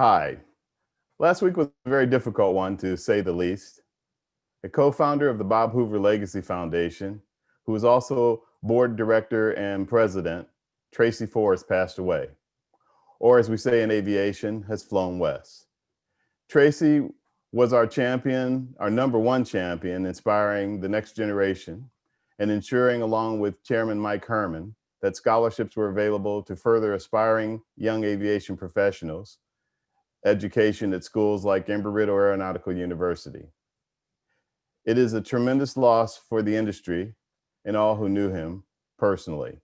Hi. Last week was a very difficult one, to say the least. A co-founder of the Bob Hoover Legacy Foundation, who is also board director and president, Tracy Forrest, passed away, or as we say in aviation, has flown west. Tracy was our champion, our #1 champion, inspiring the next generation and ensuring, along with Chairman Mike Herman, that scholarships were available to further aspiring young aviation professionals, education at schools like Embry-Riddle Aeronautical University. It is a tremendous loss for the industry and all who knew him personally.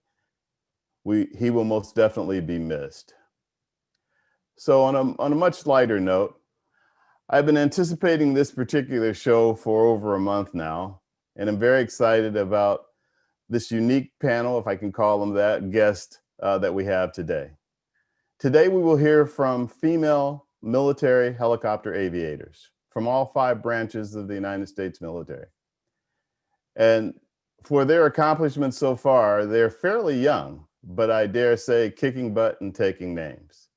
He will most definitely be missed. So on a much lighter note, I've been anticipating this particular show for over a month now, and I'm very excited about this unique panel, if I can call them that, guest that we have today. Today we will hear from female military helicopter aviators from all 5 branches of the United States military. And for their accomplishments so far, they're fairly young, but I dare say kicking butt and taking names.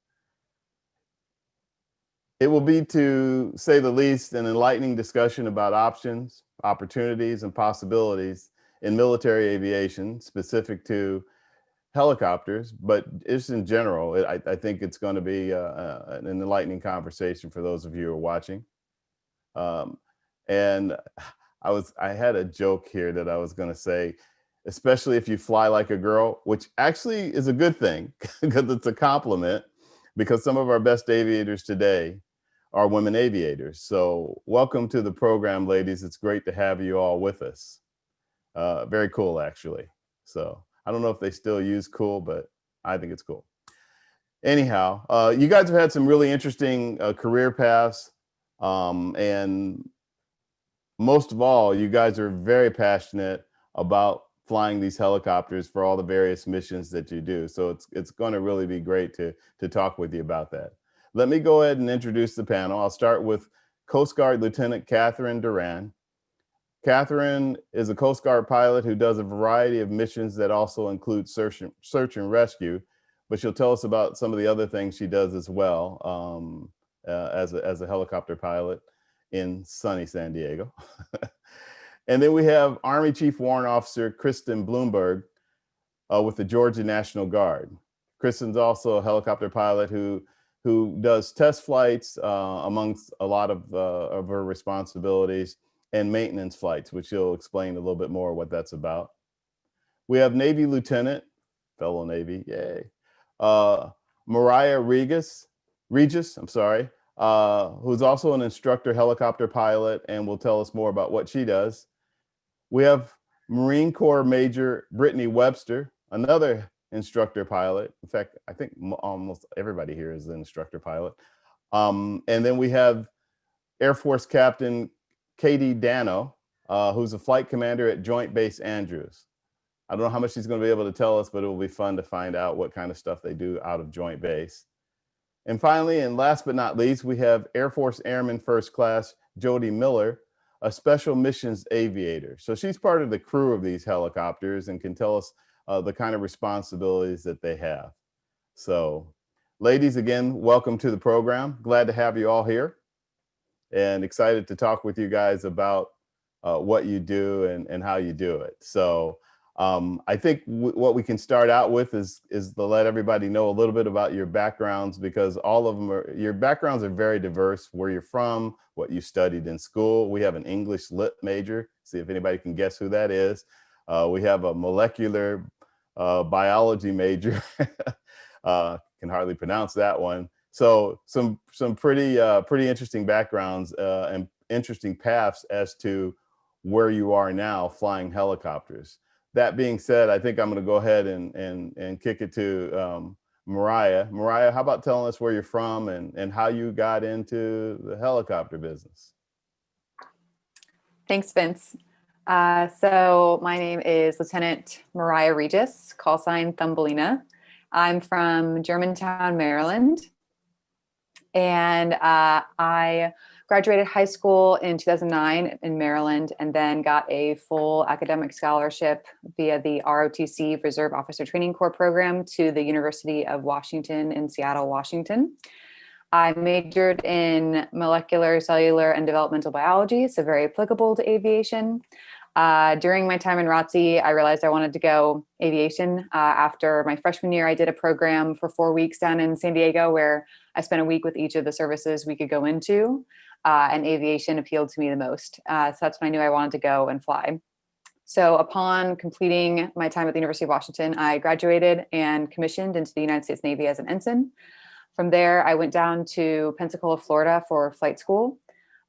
It will be, to say the least, an enlightening discussion about options, opportunities, and possibilities in military aviation specific to helicopters, but just in general. I think it's going to be an enlightening conversation for those of you who are watching. And I had a joke here that I was going to say, especially if you fly like a girl, which actually is a good thing because it's a compliment, because some of our best aviators today are women aviators. So welcome to the program, ladies. It's great to have you all with us. Very cool, actually. So I don't know if they still use cool, but I think it's cool. Anyhow, you guys have had some really interesting career paths. And most of all, you guys are very passionate about flying these helicopters for all the various missions that you do. So it's going to really be great to talk with you about that. Let me go ahead and introduce the panel. I'll start with Coast Guard Lieutenant Katherine Durand. Katherine is a Coast Guard pilot who does a variety of missions that also include search and rescue, but she'll tell us about some of the other things she does as well as a helicopter pilot in sunny San Diego. And then we have Army Chief Warrant Officer Kristen Blumberg with the Georgia National Guard. Kristen's also a helicopter pilot who does test flights amongst a lot of her responsibilities, and maintenance flights, which she'll explain a little bit more what that's about. We have Navy Lieutenant, fellow Navy, yay, Mariah Regis, I'm sorry, who's also an instructor helicopter pilot and will tell us more about what she does. We have Marine Corps Major Brittany Webster, another instructor pilot. In fact, I think almost everybody here is an instructor pilot. And then we have Air Force Captain Katie Danno, who's a flight commander at Joint Base Andrews. I don't know how much she's going to be able to tell us, but it will be fun to find out what kind of stuff they do out of Joint Base. And finally, and last but not least, we have Air Force Airman First Class Jodi Miller, a special missions aviator. So she's part of the crew of these helicopters and can tell us the kind of responsibilities that they have. So ladies, again, welcome to the program. Glad to have you all here, and excited to talk with you guys about what you do and how you do it. So I think what we can start out with is to let everybody know a little bit about your backgrounds, because all of them your backgrounds are very diverse. Where you're from, what you studied in school. We have an English Lit major. See if anybody can guess who that is. We have a molecular biology major. Can hardly pronounce that one. So some pretty interesting backgrounds and interesting paths as to where you are now flying helicopters. That being said, I think I'm going to go ahead and kick it to Mariah. Mariah, how about telling us where you're from and how you got into the helicopter business? Thanks, Vince. So my name is Lieutenant Mariah Regis, call sign Thumbelina. I'm from Germantown, Maryland. And I graduated high school in 2009 in Maryland, and then got a full academic scholarship via the ROTC Reserve Officer Training Corps program to the University of Washington in Seattle, Washington. I majored in molecular, cellular, and developmental biology, so very applicable to aviation. During my time in ROTC, I realized I wanted to go aviation. After my freshman year, I did a program for 4 weeks down in San Diego where I spent a week with each of the services we could go into, and aviation appealed to me the most. So that's when I knew I wanted to go and fly. So upon completing my time at the University of Washington, I graduated and commissioned into the United States Navy as an ensign. From there, I went down to Pensacola, Florida for flight school.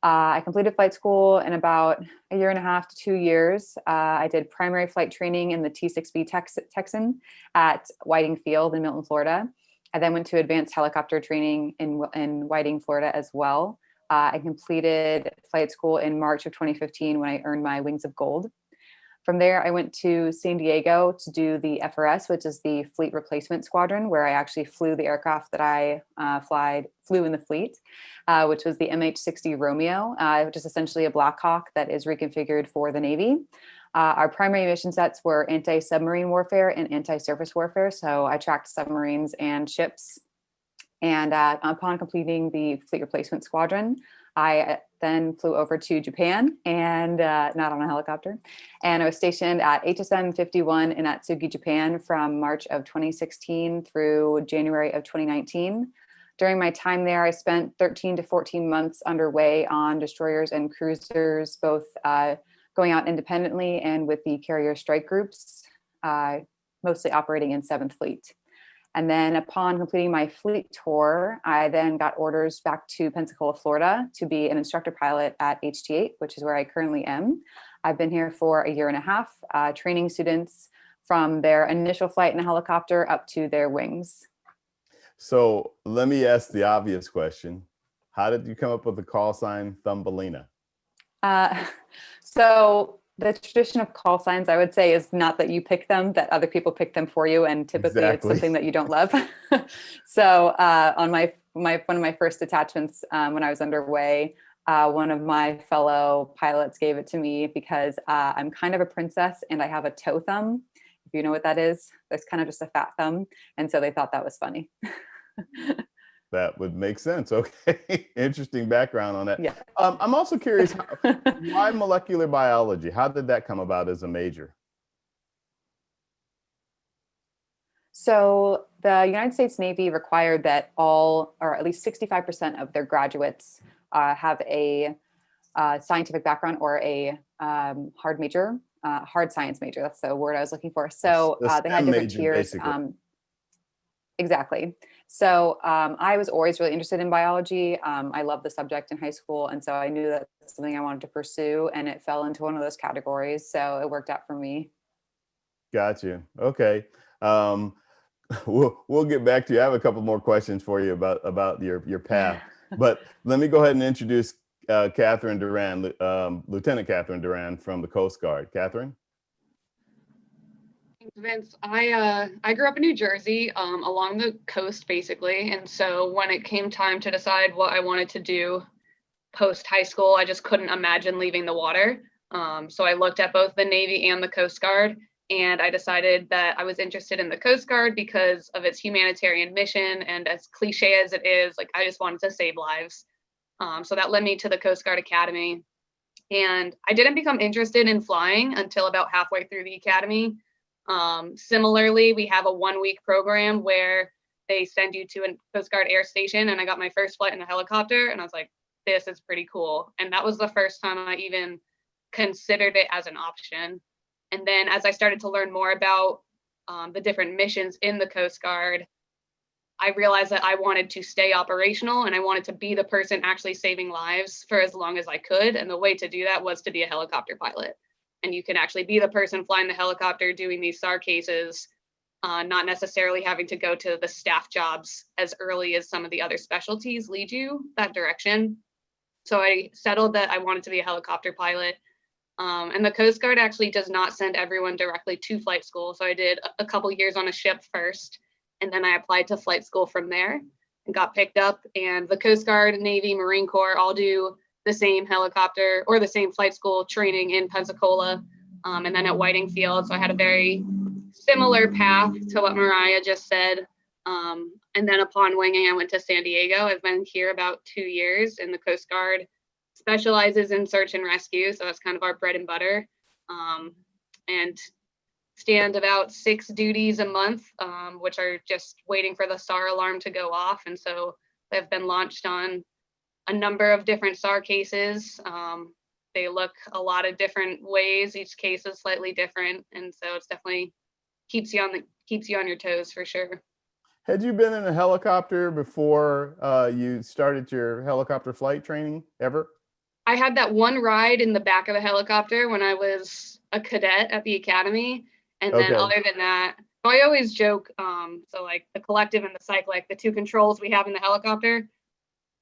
I completed flight school in about a year and a half to 2 years. I did primary flight training in the T-6B Texan at Whiting Field in Milton, Florida. I then went to advanced helicopter training in Whiting, Florida as well. I completed flight school in March of 2015 when I earned my Wings of Gold. From there, I went to San Diego to do the FRS, which is the Fleet Replacement Squadron, where I actually flew the aircraft that I flew in the fleet, which was the MH-60 Romeo, which is essentially a Black Hawk that is reconfigured for the Navy. Our primary mission sets were anti-submarine warfare and anti-surface warfare, so I tracked submarines and ships. And upon completing the Fleet Replacement Squadron, I then flew over to Japan and not on a helicopter. And I was stationed at HSM 51 in Atsugi, Japan from March of 2016 through January of 2019. During my time there, I spent 13 to 14 months underway on destroyers and cruisers, both going out independently and with the carrier strike groups, mostly operating in 7th Fleet. And then upon completing my fleet tour, I then got orders back to Pensacola, Florida to be an instructor pilot at HT8, which is where I currently am. I've been here for a year and a half, training students from their initial flight in a helicopter up to their wings. So let me ask the obvious question. How did you come up with the call sign Thumbelina? So the tradition of call signs, I would say, is not that you pick them, that other people pick them for you. And typically It's something that you don't love. So on one of my first detachments, when I was underway, one of my fellow pilots gave it to me because I'm kind of a princess and I have a toe thumb. If you know what that is, there's kind of just a fat thumb. And so they thought that was funny. That would make sense. Okay. Interesting background on that. Yeah. I'm also curious, why molecular biology? How did that come about as a major? So the United States Navy required that all, or at least 65% of their graduates have a scientific background or a hard major, hard science major. That's the word I was looking for. So they had different tiers. Exactly. So I was always really interested in biology. I loved the subject in high school. And so I knew that's something I wanted to pursue, and it fell into one of those categories. So it worked out for me. Got you. Okay. We'll get back to you. I have a couple more questions for you about your path, but let me go ahead and introduce Katherine Durand, Lieutenant Katherine Durand from the Coast Guard. Katherine? Vince, I grew up in New Jersey, along the coast, basically. And so when it came time to decide what I wanted to do post high school, I just couldn't imagine leaving the water. So I looked at both the Navy and the Coast Guard, and I decided that I was interested in the Coast Guard because of its humanitarian mission. And as cliche as it is, like, I just wanted to save lives. So that led me to the Coast Guard Academy. And I didn't become interested in flying until about halfway through the academy. Similarly, we have a 1-week program where they send you to a Coast Guard air station, and I got my first flight in a helicopter, and I was like, this is pretty cool. And that was the first time I even considered it as an option. And then as I started to learn more about the different missions in the Coast Guard, I realized that I wanted to stay operational and I wanted to be the person actually saving lives for as long as I could. And the way to do that was to be a helicopter pilot. And you can actually be the person flying the helicopter doing these SAR cases, not necessarily having to go to the staff jobs as early as some of the other specialties lead you that direction. So I settled that I wanted to be a helicopter pilot. And the Coast Guard actually does not send everyone directly to flight school. So I did a couple years on a ship first, and then I applied to flight school from there and got picked up. And the Coast Guard, Navy, Marine Corps all do the same helicopter or the same flight school training in Pensacola, and then at Whiting Field. So I had a very similar path to what Mariah just said. And then upon winging, I went to San Diego. I've been here about 2 years, and the Coast Guard specializes in search and rescue. So that's kind of our bread and butter. And stand about 6 duties a month, which are just waiting for the SAR alarm to go off. And so they've been launched on a number of different SAR cases. They look a lot of different ways. Each case is slightly different. And so it's definitely keeps you on your toes for sure. Had you been in a helicopter before you started your helicopter flight training ever? I had that one ride in the back of a helicopter when I was a cadet at the academy. And then other than that, I always joke, so like the collective and the cyclic, the two controls we have in the helicopter,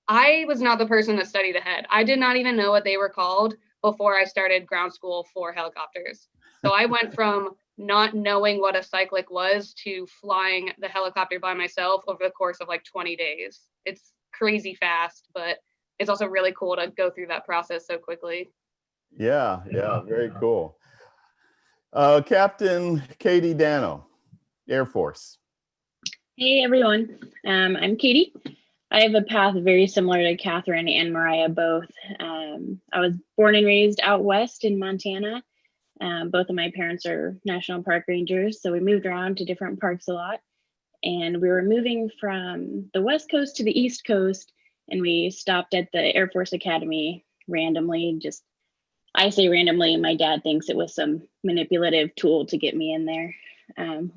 I was not the person that studied ahead. I did not even know what they were called before I started ground school for helicopters. So I went from not knowing what a cyclic was to flying the helicopter by myself over the course of like 20 days. It's crazy fast, but it's also really cool to go through that process so quickly. Yeah, very cool. Captain Katie Danno, Air Force. Hey everyone, I'm Katie. I have a path very similar to Katherine and Mariah both. I was born and raised out west in Montana. Both of my parents are national park rangers, so we moved around to different parks a lot. And we were moving from the west coast to the east coast, and we stopped at the Air Force Academy randomly. Just, I say randomly, my dad thinks it was some manipulative tool to get me in there,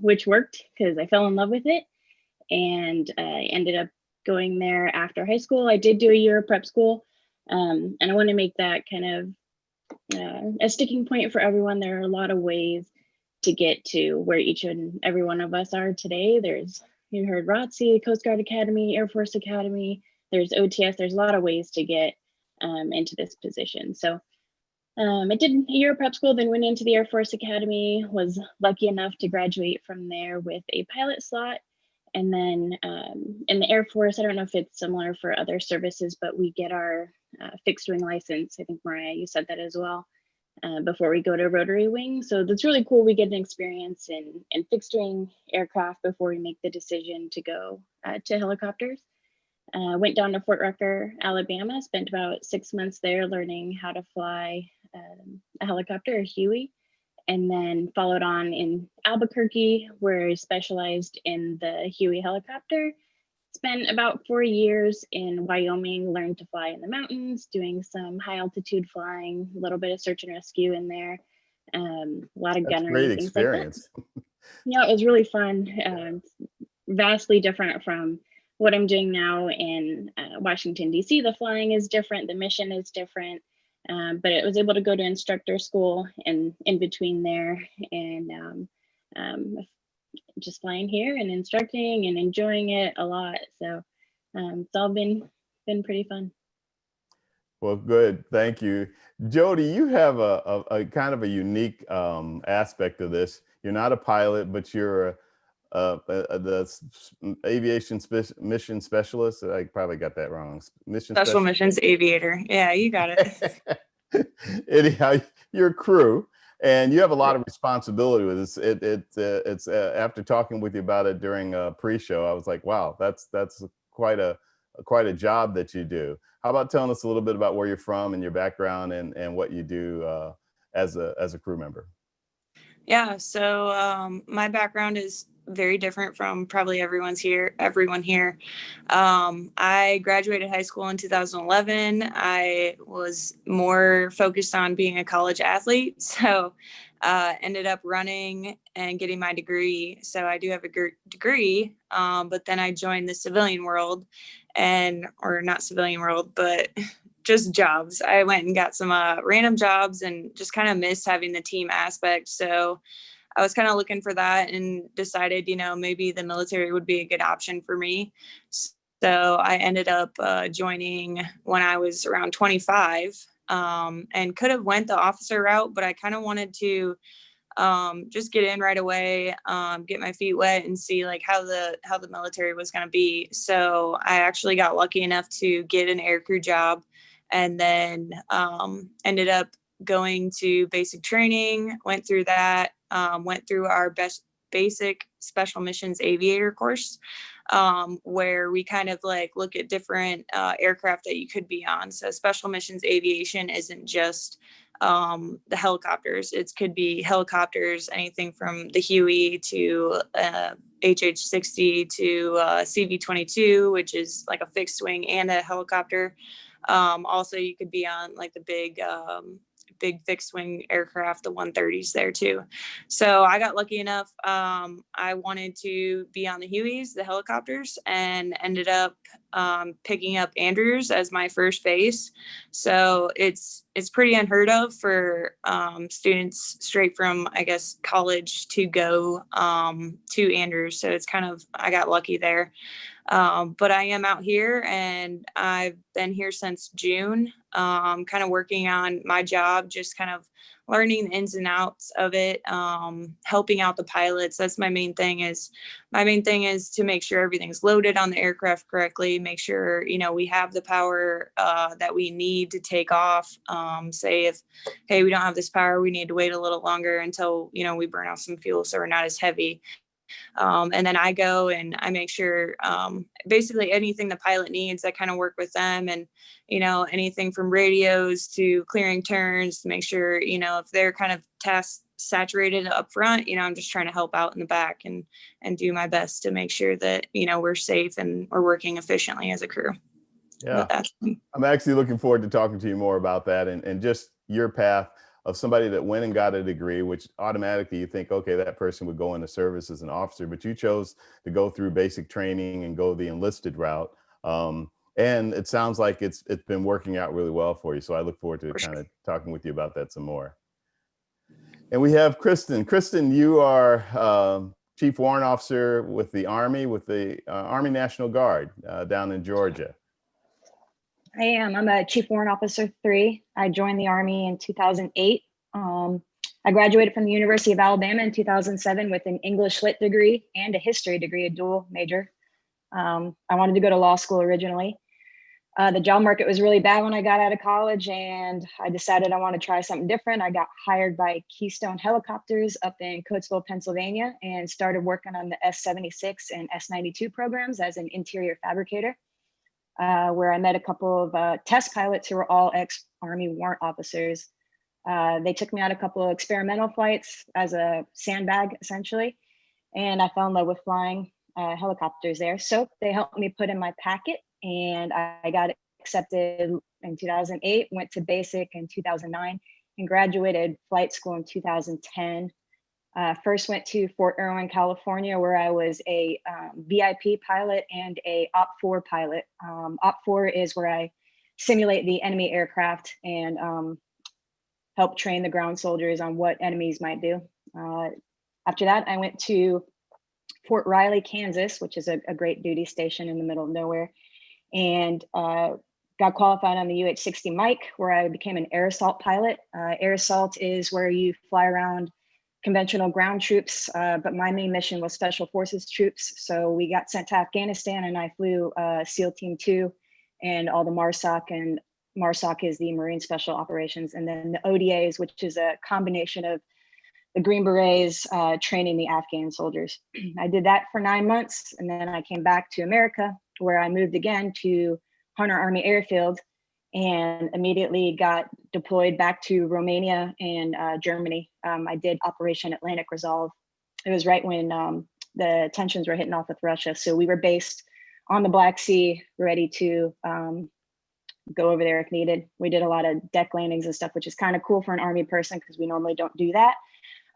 which worked because I fell in love with it. And I ended up going there after high school. I did do a year of prep school, and I want to make that kind of a sticking point for everyone. There are a lot of ways to get to where each and every one of us are today. You heard ROTC, Coast Guard Academy, Air Force Academy, there's OTS, there's a lot of ways to get into this position. So I did a year of prep school, then went into the Air Force Academy, was lucky enough to graduate from there with a pilot slot. And then in the Air Force, I don't know if it's similar for other services, but we get our fixed wing license. I think Mariah, you said that as well, before we go to rotary wing. So that's really cool. We get an experience in fixed wing aircraft before we make the decision to go to helicopters. Went down to Fort Rucker, Alabama, spent about 6 months there learning how to fly a helicopter, a Huey. And then followed on in Albuquerque, where I specialized in the Huey helicopter. Spent about 4 years in Wyoming, learned to fly in the mountains, doing some high altitude flying, a little bit of search and rescue in there, a lot of gunnery. Great things experience. Like that. Yeah, it was really fun. Vastly different from what I'm doing now in Washington, D.C. The flying is different, the mission is different. But I was able to go to instructor school and in between there, and just flying here and instructing and enjoying it a lot. So it's all been pretty fun. Well, good. Thank you. Jodi, you have a kind of a unique aspect of this. You're not a pilot, but you're the aviation mission specialist. I probably got that wrong. Special missions aviator. Yeah, you got it. Anyhow, you're a crew, and you have a lot of responsibility with this. It's after talking with you about it during a pre-show, I was like, wow, that's quite a job that you do. How about telling us a little bit about where you're from and your background and what you do as a crew member? Yeah, so my background is very different from probably everyone here. I graduated high school in 2011. I was more focused on being a college athlete, so ended up running and getting my degree. So I do have a degree, but then I joined the civilian world, or not civilian world, but just jobs. I went and got some random jobs and just kind of missed having the team aspect. So I was kind of looking for that and decided, maybe the military would be a good option for me. So I ended up joining when I was around 25, and could have went the officer route, but I kind of wanted to just get in right away, get my feet wet and see like how the military was going to be. So I actually got lucky enough to get an aircrew job, and then ended up going to basic training, went through that, went through our basic special missions aviator course, where we kind of like look at different aircraft that you could be on. So special missions aviation isn't just the helicopters. It could be helicopters, anything from the Huey to HH-60 to CV-22, which is like a fixed wing and a helicopter. Also, you could be on like the big fixed wing aircraft, the 130s there too. So I got lucky enough. I wanted to be on the Hueys, the helicopters, and ended up picking up Andrews as my first base. So it's pretty unheard of for students straight from, I guess, college to go to Andrews. So it's kind of, I got lucky there. But I am out here and I've been here since June, kind of working on my job, just kind of learning the ins and outs of it, helping out the pilots. That's my main thing is to make sure everything's loaded on the aircraft correctly, make sure, you know, we have the power that we need to take off. Say if, hey, we don't have this power, we need to wait a little longer until, you know, we burn off some fuel so we're not as heavy. And then I go and I make sure basically anything the pilot needs, I kind of work with them, and, you know, anything from radios to clearing turns to make sure, you know, if they're kind of task saturated up front, you know, I'm just trying to help out in the back and do my best to make sure that, you know, we're safe and we're working efficiently as a crew. Yeah, I'm actually looking forward to talking to you more about that and just your path of somebody that went and got a degree, which automatically you think, okay, that person would go into service as an officer, but you chose to go through basic training and go the enlisted route. And it sounds like it's been working out really well for you. So I look forward to kind of talking with you about that some more. And we have Kristen. Kristen, you are Chief Warrant Officer with the Army, with the Army National Guard down in Georgia. I am. I'm a Chief Warrant Officer 3. I joined the Army in 2008. I graduated from the University of Alabama in 2007 with an English Lit degree and a history degree, a dual major. I wanted to go to law school originally. The job market was really bad when I got out of college, and I decided I want to try something different. I got hired by Keystone Helicopters up in Coatesville, Pennsylvania, and started working on the S-76 and S-92 programs as an interior fabricator. Where I met a couple of test pilots who were all ex-Army warrant officers. They took me on a couple of experimental flights as a sandbag, essentially, and I fell in love with flying helicopters there. So they helped me put in my packet, and I got accepted in 2008, went to basic in 2009, and graduated flight school in 2010. First went to Fort Irwin, California, where I was a VIP pilot and a OP4 pilot. OP4 is where I simulate the enemy aircraft and help train the ground soldiers on what enemies might do. After that, I went to Fort Riley, Kansas, which is a great duty station in the middle of nowhere, and got qualified on the UH-60 Mike, where I became an air assault pilot. Air assault is where you fly around conventional ground troops, but my main mission was special forces troops. So we got sent to Afghanistan, and I flew SEAL Team 2 and all the MARSOC, and MARSOC is the Marine Special Operations, and then the ODAs, which is a combination of the Green Berets training the Afghan soldiers. I did that for 9 months, and then I came back to America, where I moved again to Hunter Army Airfield, and immediately got deployed back to Romania and Germany. I did Operation Atlantic Resolve. It was right when the tensions were hitting off with Russia. So we were based on the Black Sea, ready to go over there if needed. We did a lot of deck landings and stuff, which is kind of cool for an Army person because we normally don't do that.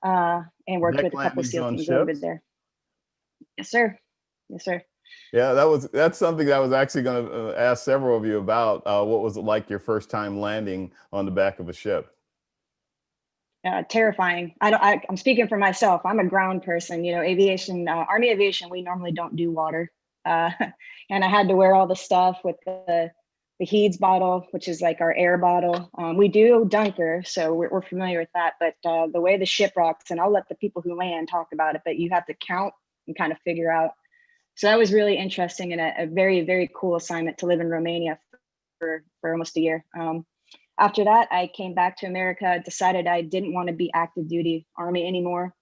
And worked with a couple of SEAL teams over there. Yes, sir. Yes, sir. Yeah, that's something that I was actually going to ask several of you about. What was it like your first time landing on the back of a ship? Terrifying. I'm speaking for myself. I'm a ground person. You know, aviation, Army aviation, we normally don't do water. And I had to wear all the stuff with the HEEDS bottle, which is like our air bottle. We do Dunker, so we're familiar with that. But the way the ship rocks, and I'll let the people who land talk about it, but you have to count and kind of figure out. So that was really interesting and a very, very cool assignment to live in Romania for almost a year. After that, I came back to America, decided I didn't want to be active duty Army anymore,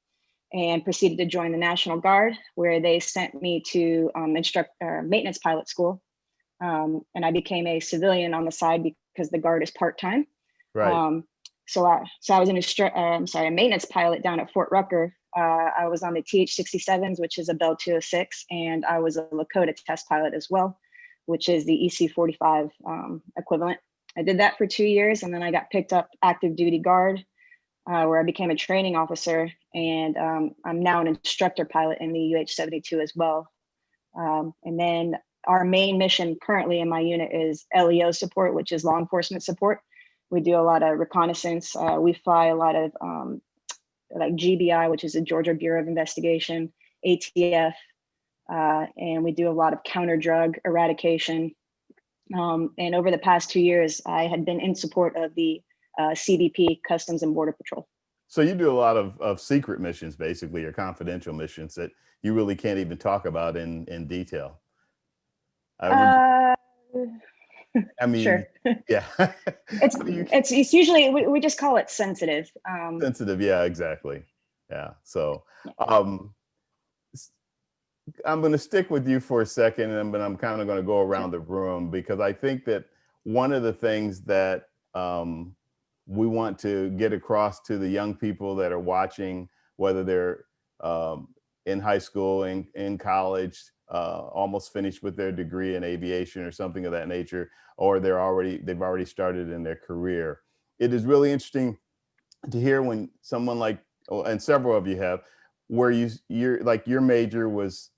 and proceeded to join the National Guard, where they sent me to maintenance pilot school. And I became a civilian on the side because the Guard is part-time. Right. So I was a maintenance pilot down at Fort Rucker. I was on the TH-67s, which is a Bell 206, and I was a Lakota test pilot as well, which is the EC-45 equivalent. I did that for 2 years, and then I got picked up active duty Guard, where I became a training officer, and I'm now an instructor pilot in the UH-72 as well. And then our main mission currently in my unit is LEO support, which is law enforcement support. We do a lot of reconnaissance. We fly a lot of like GBI, which is the Georgia Bureau of Investigation, ATF, and we do a lot of counter drug eradication. And over the past 2 years, I had been in support of the CBP, Customs and Border Patrol. So you do a lot of secret missions, basically, or confidential missions that you really can't even talk about in detail. I mean, sure. Yeah. It's usually, we just call it sensitive. Sensitive, yeah, exactly. Yeah. So I'm going to stick with you for a second, and but I'm kind of going to go around the room, because I think that one of the things that we want to get across to the young people that are watching, whether they're in high school, in college, almost finished with their degree in aviation or something of that nature, or they've already started in their career. It is really interesting to hear when someone like, and several of you have, where you're like, your major was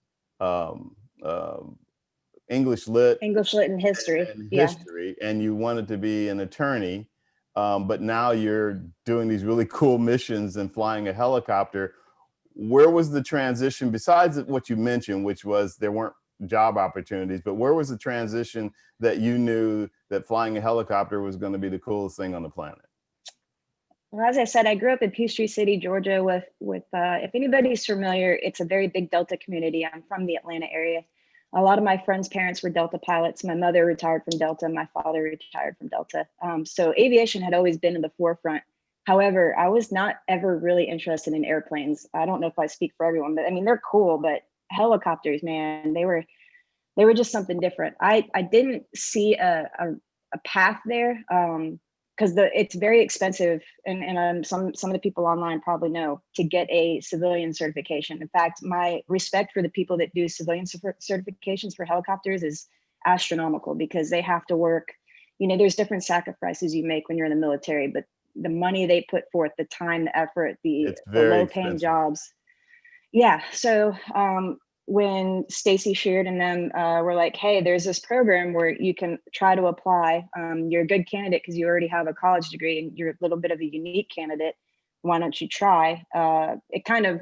English lit and history. And you wanted to be an attorney, but now you're doing these really cool missions and flying a helicopter. Where was the transition, besides what you mentioned, which was there weren't job opportunities, but where was the transition that you knew that flying a helicopter was going to be the coolest thing on the planet? Well, as I said, I grew up in Peachtree City, Georgia, with if anybody's familiar, it's a very big Delta community. I'm from the Atlanta area. A lot of my friends' parents were Delta pilots. My mother retired from Delta. My father retired from Delta. So aviation had always been in the forefront. However, I was not ever really interested in airplanes. I don't know if I speak for everyone, but I mean, they're cool, but helicopters, man, they were just something different. I didn't see a path there. Because it's very expensive, and some of the people online probably know, to get a civilian certification. In fact, my respect for the people that do civilian certifications for helicopters is astronomical, because they have to work. There's different sacrifices you make when you're in the military, but the money they put forth, the time, the effort, the low-paying jobs. Yeah. So when Stacy Sheard and them were like, hey, there's this program where you can try to apply. You're a good candidate because you already have a college degree and you're a little bit of a unique candidate. Why don't you try? It kind of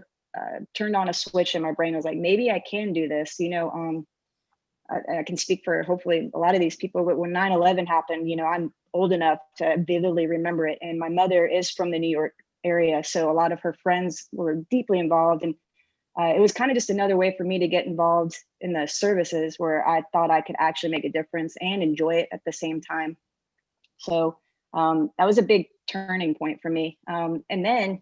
turned on a switch in my brain. I was like, maybe I can do this. I can speak for hopefully a lot of these people, but when 9/11 happened, I'm old enough to vividly remember it. And my mother is from the New York area. So a lot of her friends were deeply involved, and it was kind of just another way for me to get involved in the services where I thought I could actually make a difference and enjoy it at the same time. So that was a big turning point for me. And then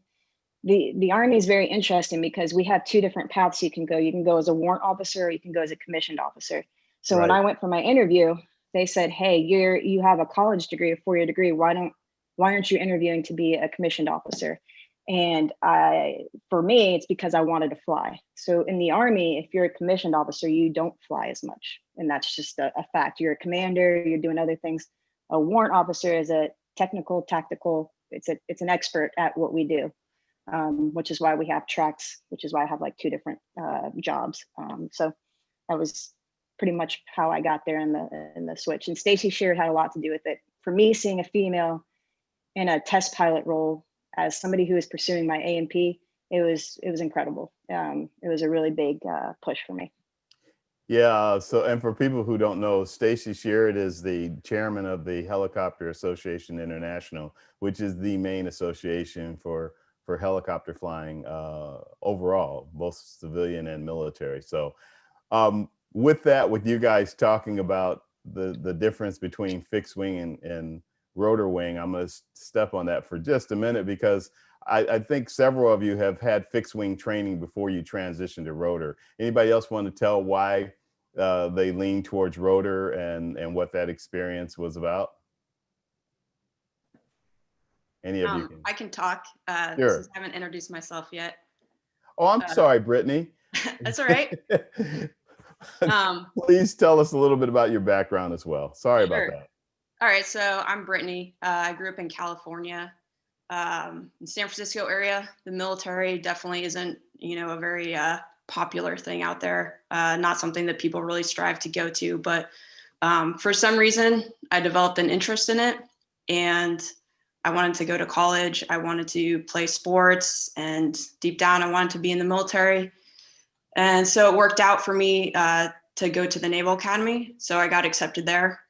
the Army is very interesting because we have two different paths you can go. You can go as a warrant officer, or you can go as a commissioned officer. So when I went for my interview, they said, hey, you have a college degree, a 4-year degree. Why aren't you interviewing to be a commissioned officer? And for me, it's because I wanted to fly. So in the Army, if you're a commissioned officer, you don't fly as much. And that's just a fact. You're a commander, you're doing other things. A warrant officer is a technical, tactical, it's an expert at what we do, which is why we have tracks, which is why I have like 2 different jobs. So that was pretty much how I got there in the switch. And Stacy Sheard had a lot to do with it. For me, seeing a female in a test pilot role, as somebody who is pursuing my A&P, it was incredible. It was a really big push for me. Yeah. So, and for people who don't know, Stacy Sheard is the chairman of the Helicopter Association International, which is the main association for helicopter flying overall, both civilian and military. So with you guys talking about the difference between fixed wing and rotor wing, I'm going to step on that for just a minute, because I think several of you have had fixed wing training before you transitioned to rotor. Anybody else want to tell why they lean towards rotor and what that experience was about? Any of you can? I can talk Sure. since I haven't introduced myself yet. Oh, I'm sorry, Brittany. That's all right. Please tell us a little bit about your background as well. Sorry about Sure. that. All right, so I'm Brittany. I grew up in California, in San Francisco area. The military definitely isn't, a very popular thing out there. Not something that people really strive to go to, but for some reason, I developed an interest in it, and I wanted to go to college. I wanted to play sports, and deep down, I wanted to be in the military. And so it worked out for me to go to the Naval Academy. So I got accepted there.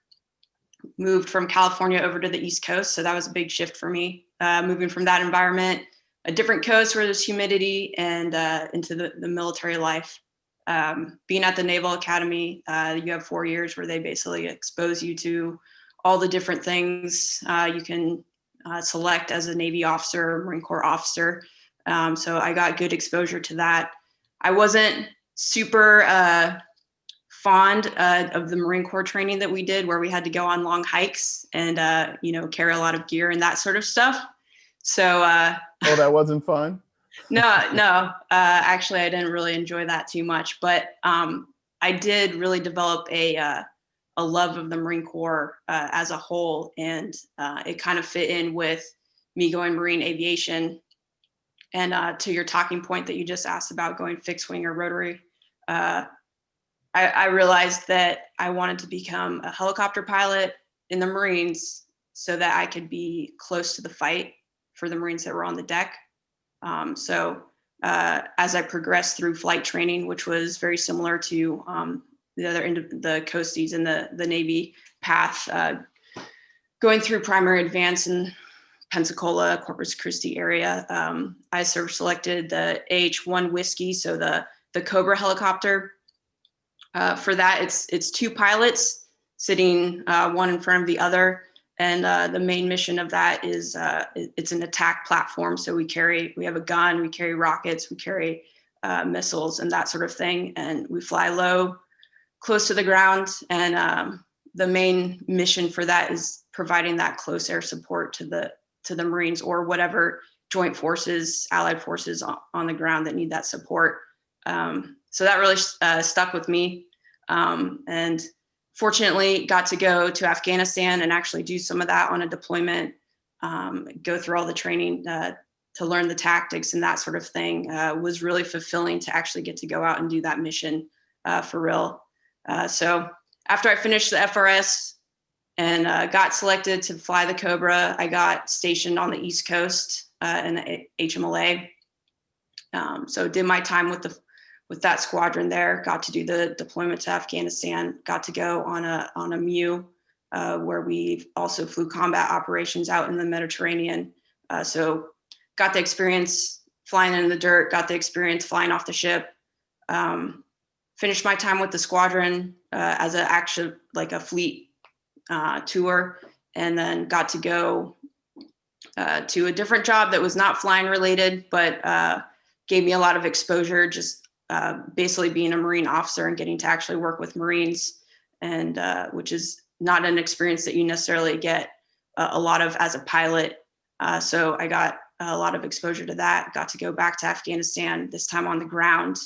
Moved from California over to the East Coast. So that was a big shift for me, moving from that environment, a different coast where there's humidity, and into the military life. Being at the Naval Academy, you have 4 years where they basically expose you to all the different things you can select as a Navy officer, Marine Corps officer. So I got good exposure to that. I wasn't super fond of the Marine Corps training that we did, where we had to go on long hikes and carry a lot of gear and that sort of stuff. So oh, that wasn't fun? No. Actually, I didn't really enjoy that too much, but I did really develop a love of the Marine Corps as a whole, and it kind of fit in with me going Marine aviation. And to your talking point that you just asked about going fixed wing or rotary, I realized that I wanted to become a helicopter pilot in the Marines so that I could be close to the fight for the Marines that were on the deck. So as I progressed through flight training, which was very similar to the other end of the coasties and the Navy path, going through primary advance in Pensacola, Corpus Christi area, I selected the AH-1 Whiskey, so the Cobra helicopter. For that, it's two pilots sitting one in front of the other. And the main mission of that is it's an attack platform. So we have a gun, we carry rockets, we carry missiles and that sort of thing. And we fly low, close to the ground. And the main mission for that is providing that close air support to the Marines or whatever joint forces, allied forces on the ground that need that support. So that really stuck with me. And fortunately got to go to Afghanistan and actually do some of that on a deployment, go through all the training to learn the tactics and that sort of thing. Was really fulfilling to actually get to go out and do that mission for real. So after I finished the FRS and got selected to fly the Cobra, I got stationed on the East Coast in the HMLA. So did my time with that squadron there, got to do the deployment to Afghanistan, got to go on a MEU where we also flew combat operations out in the Mediterranean. So got the experience flying in the dirt, got the experience flying off the ship, finished my time with the squadron as a fleet tour, and then got to go to a different job that was not flying related, but gave me a lot of exposure, just basically being a Marine officer and getting to actually work with Marines, and which is not an experience that you necessarily get a lot of as a pilot. So I got a lot of exposure to that, got to go back to Afghanistan, this time on the ground,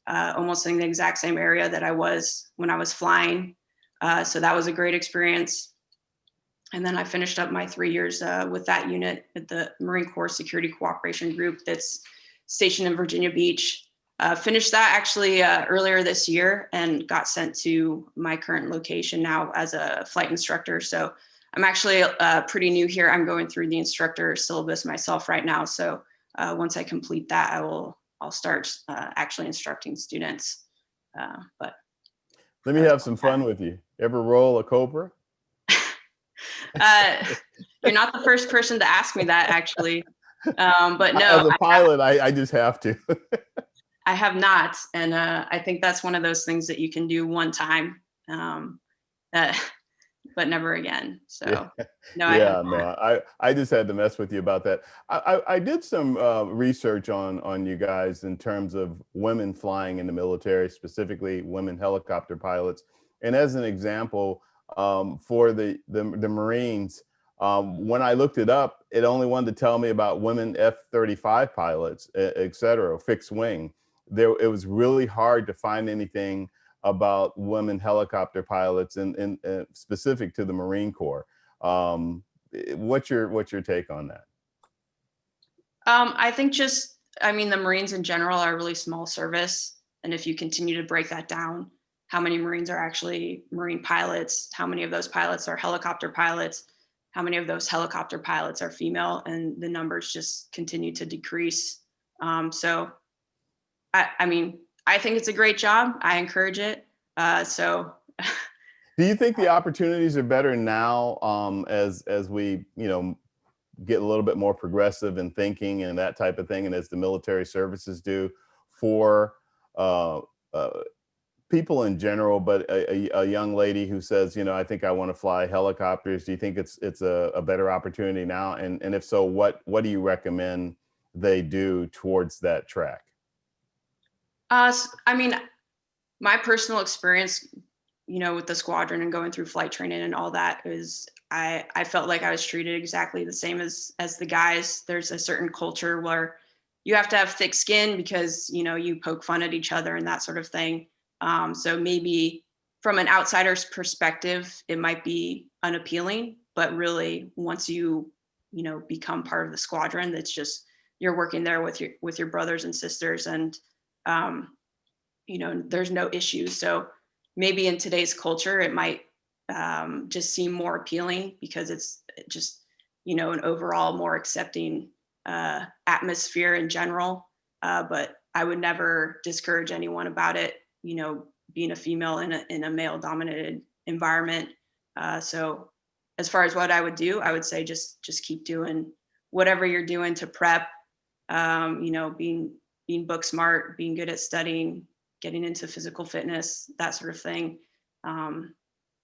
almost in the exact same area that I was when I was flying. So that was a great experience. And then I finished up my 3 years with that unit at the Marine Corps Security Cooperation Group that's stationed in Virginia Beach. Finished that actually earlier this year and got sent to my current location now as a flight instructor. So I'm actually pretty new here. I'm going through the instructor syllabus myself right now. So once I complete that, I'll start actually instructing students. But let me have some fun with you. Ever roll a Cobra? You're not the first person to ask me that, actually. But no, as a pilot, I just have to. I have not, and I think that's one of those things that you can do one time. but never again. So Yeah, no, I have yeah, not. no, I just had to mess with you about that. I did some research on you guys in terms of women flying in the military, specifically women helicopter pilots. And as an example, for the Marines, when I looked it up, it only wanted to tell me about women F-35 pilots, et cetera, fixed wing. It was really hard to find anything about women helicopter pilots and specific to the Marine Corps. What's your take on that? I think I mean, the Marines in general are a really small service. And if you continue to break that down, how many Marines are actually Marine pilots? How many of those pilots are helicopter pilots? How many of those helicopter pilots are female? And the numbers just continue to decrease. So, I mean, I think it's a great job. I encourage it. So Do you think the opportunities are better now, as we, get a little bit more progressive in thinking and that type of thing, and as the military services do for uh, uh, people in general, but a young lady who says, I think I want to fly helicopters. Do you think it's a better opportunity now? And if so, what do you recommend they do towards that track? I mean, my personal experience, with the squadron and going through flight training and all that is I felt like I was treated exactly the same as the guys. There's a certain culture where you have to have thick skin because, you poke fun at each other and that sort of thing. So maybe from an outsider's perspective, it might be unappealing, but really once you become part of the squadron, that's just, you're working there with your brothers and sisters, and there's no issues. So maybe in today's culture, it might just seem more appealing because it's just, an overall more accepting atmosphere in general. But I would never discourage anyone about it, being a female in a male dominated environment. So as far as what I would do, I would say just keep doing whatever you're doing to prep, being book smart, being good at studying, getting into physical fitness, that sort of thing.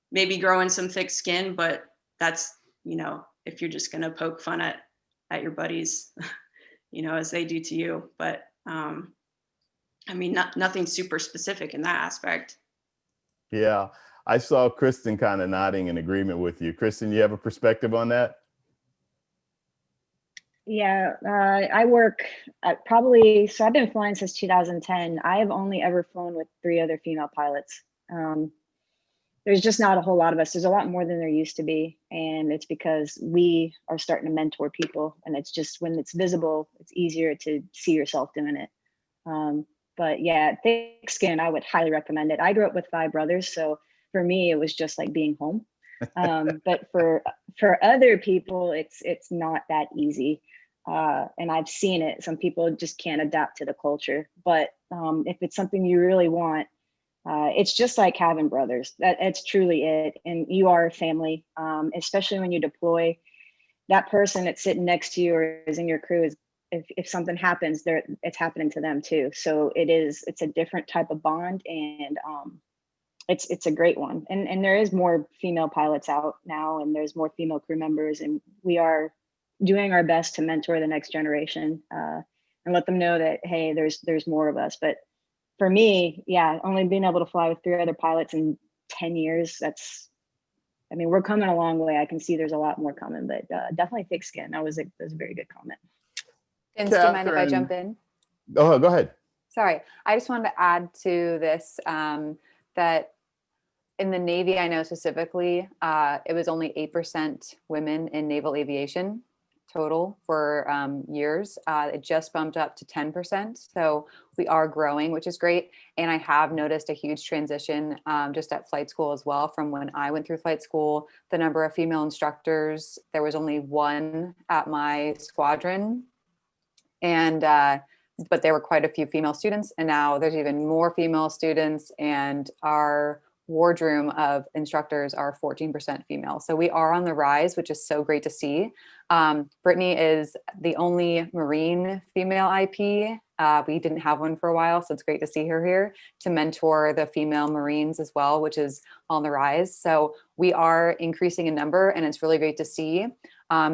Maybe growing some thick skin, but that's, if you're just going to poke fun at your buddies, as they do to you. But I mean, nothing super specific in that aspect. Yeah, I saw Kristen kind of nodding in agreement with you. Kristen, you have a perspective on that? Yeah, I work at probably, so I've been flying since 2010. I have only ever flown with 3 other female pilots. There's just not a whole lot of us. There's a lot more than there used to be. And it's because we are starting to mentor people. And it's just when it's visible, it's easier to see yourself doing it. But yeah, thick skin, I would highly recommend it. I grew up with 5 brothers. So for me, it was just like being home. But for other people, it's not that easy. And I've seen it. Some people just can't adapt to the culture. But if it's something you really want, it's just like having brothers. It's truly it. And you are a family, especially when you deploy. That person that's sitting next to you or is in your crew is, if something happens, it's happening to them too. So it's a different type of bond, and it's a great one. And there is more female pilots out now, and there's more female crew members, and we are doing our best to mentor the next generation and let them know that, hey, there's more of us. But for me, yeah, only being able to fly with 3 other pilots in 10 years, we're coming a long way. I can see there's a lot more coming, but definitely thick skin. That was a very good comment. Vince, do you mind if I jump in? Oh, go ahead. Sorry, I just wanted to add to this that in the Navy, I know specifically, it was only 8% women in naval aviation total for years. It just bumped up to 10%. So we are growing, which is great. And I have noticed a huge transition just at flight school as well. From when I went through flight school, the number of female instructors, there was only 1 at my squadron. And but there were quite a few female students, and now there's even more female students, and our wardroom of instructors are 14% female. So we are on the rise, which is so great to see. Brittany is the only Marine female IP We didn't have one for a while, so it's great to see her here to mentor the female Marines as well, which is on the rise. So we are increasing in number, and it's really great to see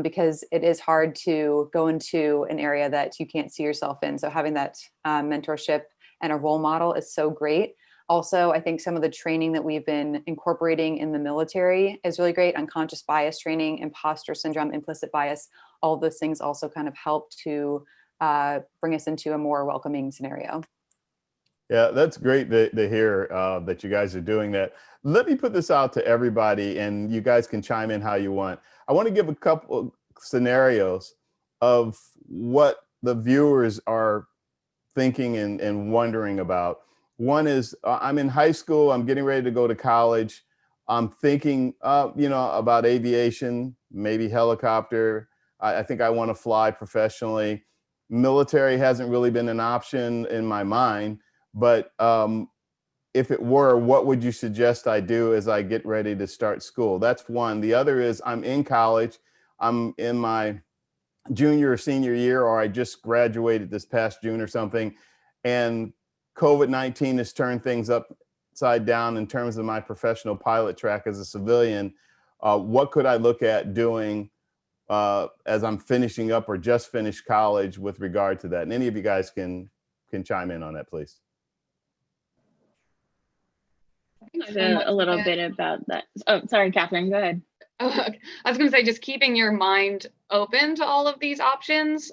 because it is hard to go into an area that you can't see yourself in. So having that mentorship and a role model is so great. Also, I think some of the training that we've been incorporating in the military is really great. Unconscious bias training, imposter syndrome, implicit bias, all of those things also kind of help to bring us into a more welcoming scenario. Yeah, that's great to hear that you guys are doing that. Let me put this out to everybody, and you guys can chime in how you want. I want to give a couple scenarios of what the viewers are thinking and wondering about. One is I'm in high school, I'm getting ready to go to college. I'm thinking, about aviation, maybe helicopter. I think I want to fly professionally. Military hasn't really been an option in my mind, but if it were, what would you suggest I do as I get ready to start school? That's one. The other is I'm in college. I'm in my junior or senior year, or I just graduated this past June or something, and COVID-19 has turned things upside down in terms of my professional pilot track as a civilian. What could I look at doing as I'm finishing up or just finished college with regard to that? And any of you guys can chime in on that, please. A little bit about that. Oh, sorry, Katherine, go ahead. Oh, I was going to say, just keeping your mind open to all of these options.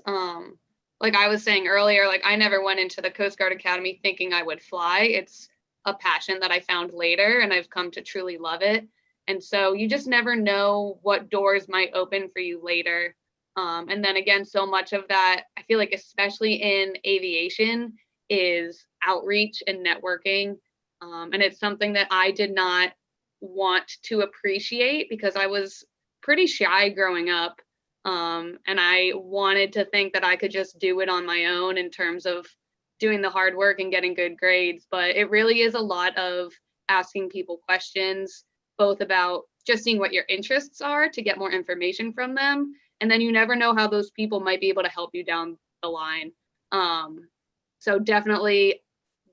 Like I was saying earlier, like I never went into the Coast Guard Academy thinking I would fly. It's a passion that I found later, and I've come to truly love it. And so you just never know what doors might open for you later. And then again, so much of that, I feel like, especially in aviation, is outreach and networking. And it's something that I did not want to appreciate because I was pretty shy growing up. And I wanted to think that I could just do it on my own in terms of doing the hard work and getting good grades. But it really is a lot of asking people questions, both about just seeing what your interests are to get more information from them. And then you never know how those people might be able to help you down the line. So definitely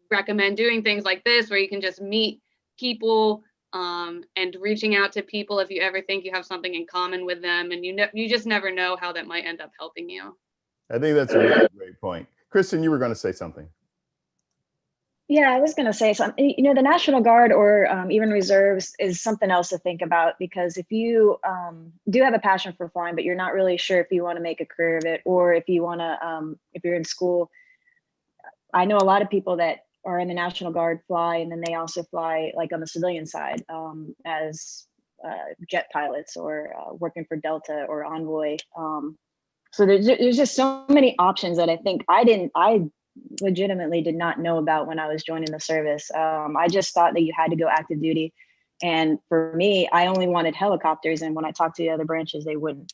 recommend doing things like this where you can just meet people and reaching out to people if you ever think you have something in common with them, and you just never know how that might end up helping you. I think that's a really great point. Kristen, you were going to say something. Yeah, I was going to say something. The National Guard or even reserves is something else to think about, because if you do have a passion for flying, but you're not really sure if you want to make a career of it, or if you want to, if you're in school, I know a lot of people that are in the National Guard fly, and then they also fly like on the civilian side as jet pilots or working for Delta or Envoy. So there's just so many options that I think I legitimately did not know about when I was joining the service. I just thought that you had to go active duty. And for me, I only wanted helicopters. And when I talked to the other branches, they wouldn't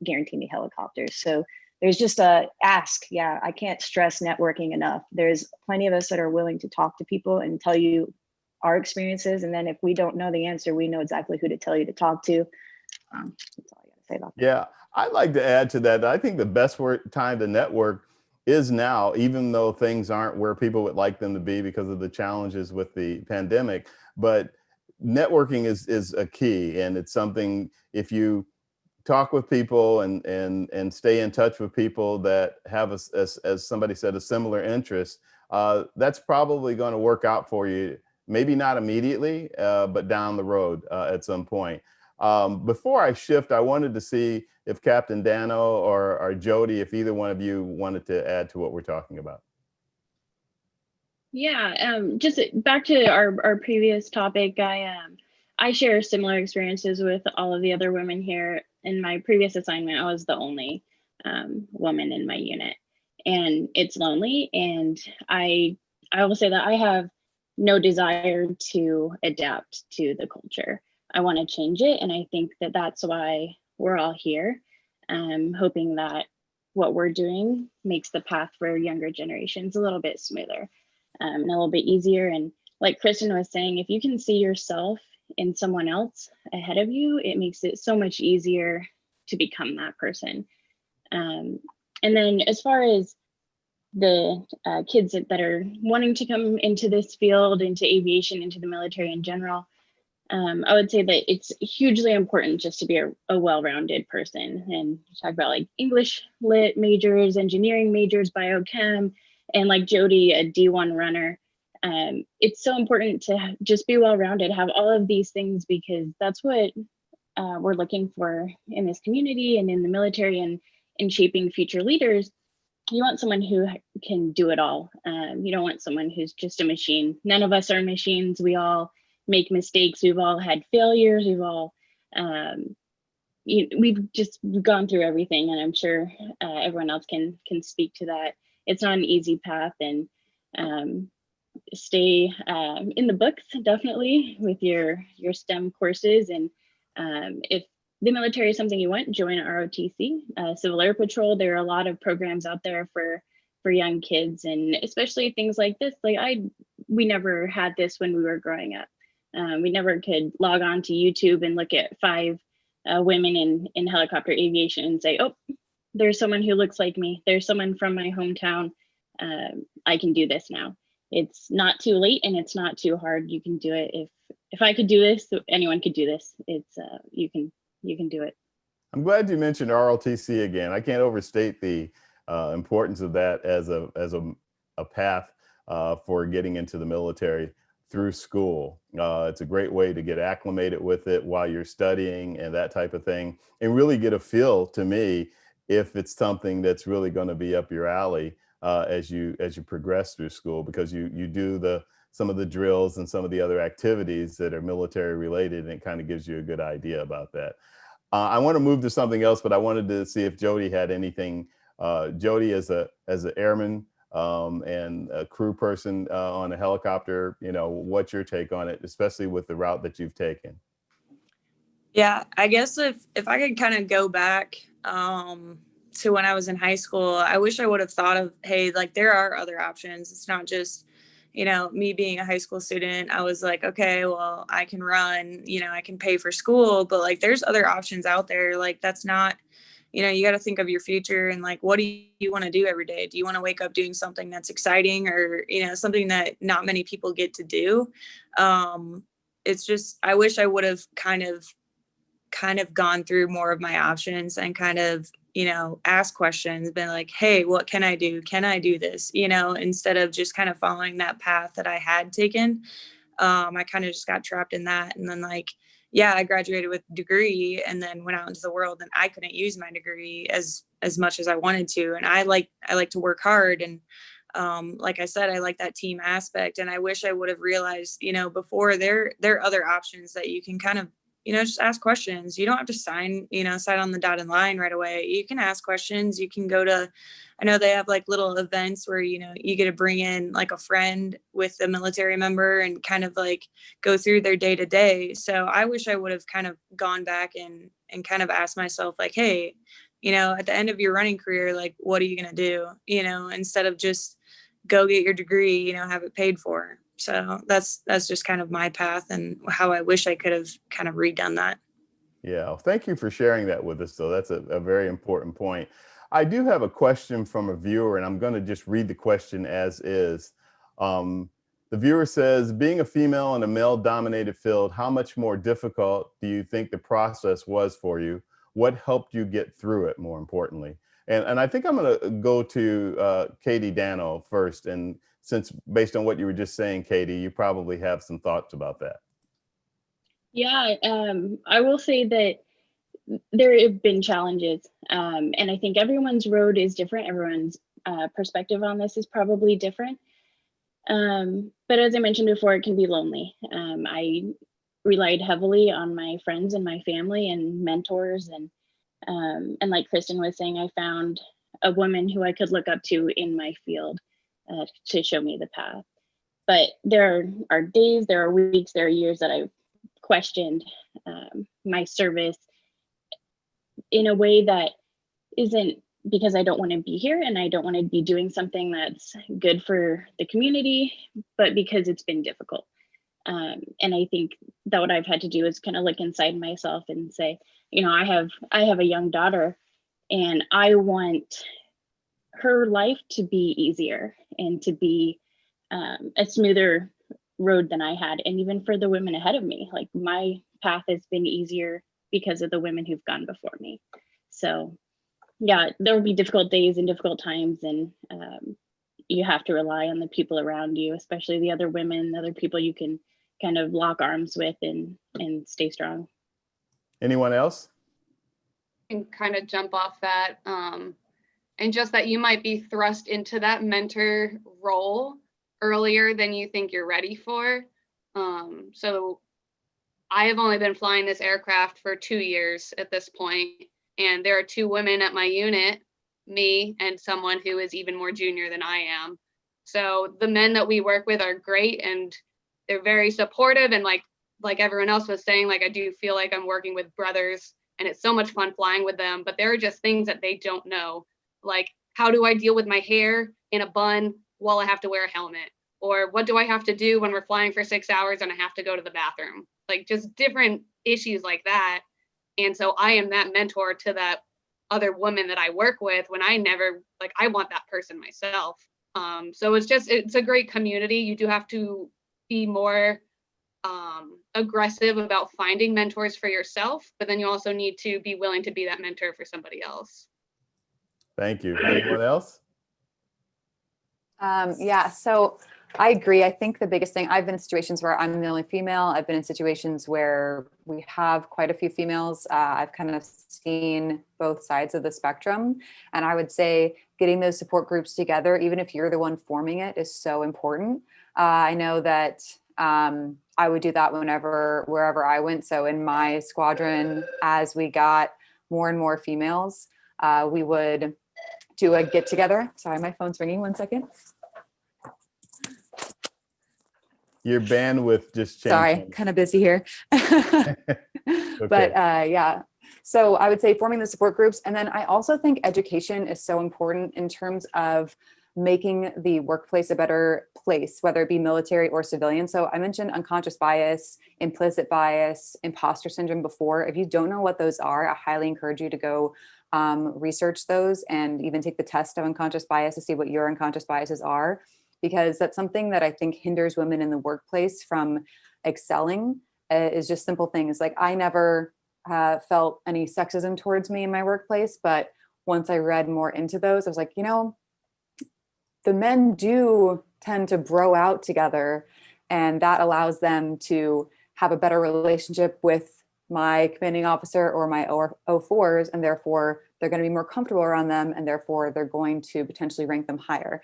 guarantee me helicopters. So there's just a ask. Yeah, I can't stress networking enough. There's plenty of us that are willing to talk to people and tell you our experiences. And then if we don't know the answer, we know exactly who to tell you to talk to. That's all I got to say about that. Yeah, I'd like to add to that. I think the best time to network is now, even though things aren't where people would like them to be because of the challenges with the pandemic. But networking is a key, and it's something, if you talk with people and stay in touch with people that have, as somebody said, a similar interest, that's probably going to work out for you. Maybe not immediately, but down the road at some point. Before I shift, I wanted to see if Captain Danno or Jodi, if either one of you wanted to add to what we're talking about. Yeah, just back to our previous topic, I share similar experiences with all of the other women here. In my previous assignment, I was the only woman in my unit, and it's lonely. And I will say that I have no desire to adapt to the culture. I want to change it, and I think that that's why we're all here. Hoping that what we're doing makes the path for younger generations a little bit smoother and a little bit easier. And like Kristen was saying, if you can see yourself in someone else ahead of you, it makes it so much easier to become that person. And then as far as the kids that are wanting to come into this field, into aviation, into the military in general, I would say that it's hugely important just to be a well-rounded person, and talk about like English lit majors, engineering majors, biochem, and like Jodi, a D1 runner. It's so important to just be well-rounded, have all of these things, because that's what we're looking for in this community and in the military, and in shaping future leaders. You want someone who can do it all. You don't want someone who's just a machine. None of us are machines. We all make mistakes. We've all had failures. We've all, we've just gone through everything, and I'm sure everyone else can speak to that. It's not an easy path, and stay in the books, definitely, with your S.T.E.M courses. And if the military is something you want, join ROTC, Civil Air Patrol. There are a lot of programs out there for young kids, and especially things like this. Like we never had this when we were growing up. We never could log on to YouTube and look at 5 women in helicopter aviation and say, oh, there's someone who looks like me. There's someone from my hometown. I can do this now. It's not too late, and it's not too hard. You can do it. If I could do this, anyone could do this. It's you can do it. I'm glad you mentioned ROTC again. I can't overstate the importance of that as a path for getting into the military through school. It's a great way to get acclimated with it while you're studying and that type of thing, and really get a feel, to me, if it's something that's really going to be up your alley as you progress through school, because you do some of the drills and some of the other activities that are military related, and it kind of gives you a good idea about that. I want to move to something else, but I wanted to see if Jodi had anything. Jodi, as an airman and a crew person on a helicopter, what's your take on it, especially with the route that you've taken? Yeah, I guess if I could kind of go back to when I was in high school, I wish I would have thought of, hey, like there are other options. It's not just, me being a high school student. I was like, okay, well, I can run, I can pay for school, but like there's other options out there. Like that's not, you got to think of your future, and like, what do you want to do every day? Do you want to wake up doing something that's exciting, or, something that not many people get to do? It's just, I wish I would have kind of gone through more of my options, and kind of, ask questions, been like, hey, what can I do? Can I do this? Instead of just kind of following that path that I had taken. I kind of just got trapped in that. And then I graduated with a degree, and then went out into the world, and I couldn't use my degree as much as I wanted to. And I like to work hard. And like I said, I like that team aspect. And I wish I would have realized, before, there are other options that you can kind of, just ask questions. You don't have to sign on the dotted line right away. You can ask questions. You can go to, I know they have like little events where, you get to bring in like a friend with a military member, and kind of like go through their day to day. So I wish I would have kind of gone back and kind of asked myself, like, hey, at the end of your running career, like, what are you going to do? Instead of just go get your degree, have it paid for. So that's just kind of my path, and how I wish I could have kind of redone that. Yeah, well, thank you for sharing that with us, though. That's a very important point. I do have a question from a viewer, and I'm going to just read the question as is. The viewer says, being a female in a male-dominated field, how much more difficult do you think the process was for you? What helped you get through it, more importantly? And I think I'm going to go to Katie Danno first. And since, based on what you were just saying, Katie, you probably have some thoughts about that. Yeah, I will say that there have been challenges, and I think everyone's road is different. Everyone's perspective on this is probably different. But as I mentioned before, it can be lonely. I relied heavily on my friends and my family and mentors, and like Kristen was saying, I found a woman who I could look up to in my field to show me the path. But there are days, there are weeks, there are years that I've questioned my service in a way that isn't because I don't want to be here and I don't want to be doing something that's good for the community, but because it's been difficult. And I think that what I've had to do is kind of look inside myself and say, I have a young daughter, and I want her life to be easier and to be a smoother road than I had. And even for the women ahead of me, like my path has been easier because of the women who've gone before me. So yeah, there will be difficult days and difficult times, and you have to rely on the people around you, especially the other women, other people you can kind of lock arms with and stay strong. Anyone else? And kind of jump off that, and just that you might be thrust into that mentor role earlier than you think you're ready for. So I have only been flying this aircraft for 2 years at this point, and there are 2 women at my unit, me and someone who is even more junior than I am. So the men that we work with are great, and they're very supportive, and like everyone else was saying, like I do feel like I'm working with brothers, and it's so much fun flying with them. But there are just things that they don't know, like how do I deal with my hair in a bun while I have to wear a helmet, or what do I have to do when we're flying for 6 hours and I have to go to the bathroom, like just different issues like that. And so I am that mentor to that other woman that I work with when I never, like, I want that person myself. So it's a great community. You do have to be more aggressive about finding mentors for yourself, but then you also need to be willing to be that mentor for somebody else. Thank you. Anyone else? Yeah, so I agree. I think the biggest thing, I've been in situations where I'm the only female. I've been in situations where we have quite a few females. I've kind of seen both sides of the spectrum. And I would say getting those support groups together, even if you're the one forming it, is so important. I know that I would do that wherever I went. So in my squadron, as we got more and more females, we would do a get together. Sorry, my phone's ringing. 1 second. Your bandwidth just changed. Sorry, kind of busy here. Okay. But yeah, so I would say forming the support groups. And then I also think education is so important in terms of making the workplace a better place, whether it be military or civilian. So I mentioned unconscious bias, implicit bias, imposter syndrome before. If you don't know what those are, I highly encourage you to go research those and even take the test of unconscious bias to see what your unconscious biases are, because that's something that I think hinders women in the workplace from excelling. Is just simple things like I never felt any sexism towards me in my workplace, but once I read more into those, I was like, you know, the men do tend to bro out together, and that allows them to have a better relationship with my commanding officer or my O4s, and therefore they're going to be more comfortable around them, and therefore they're going to potentially rank them higher.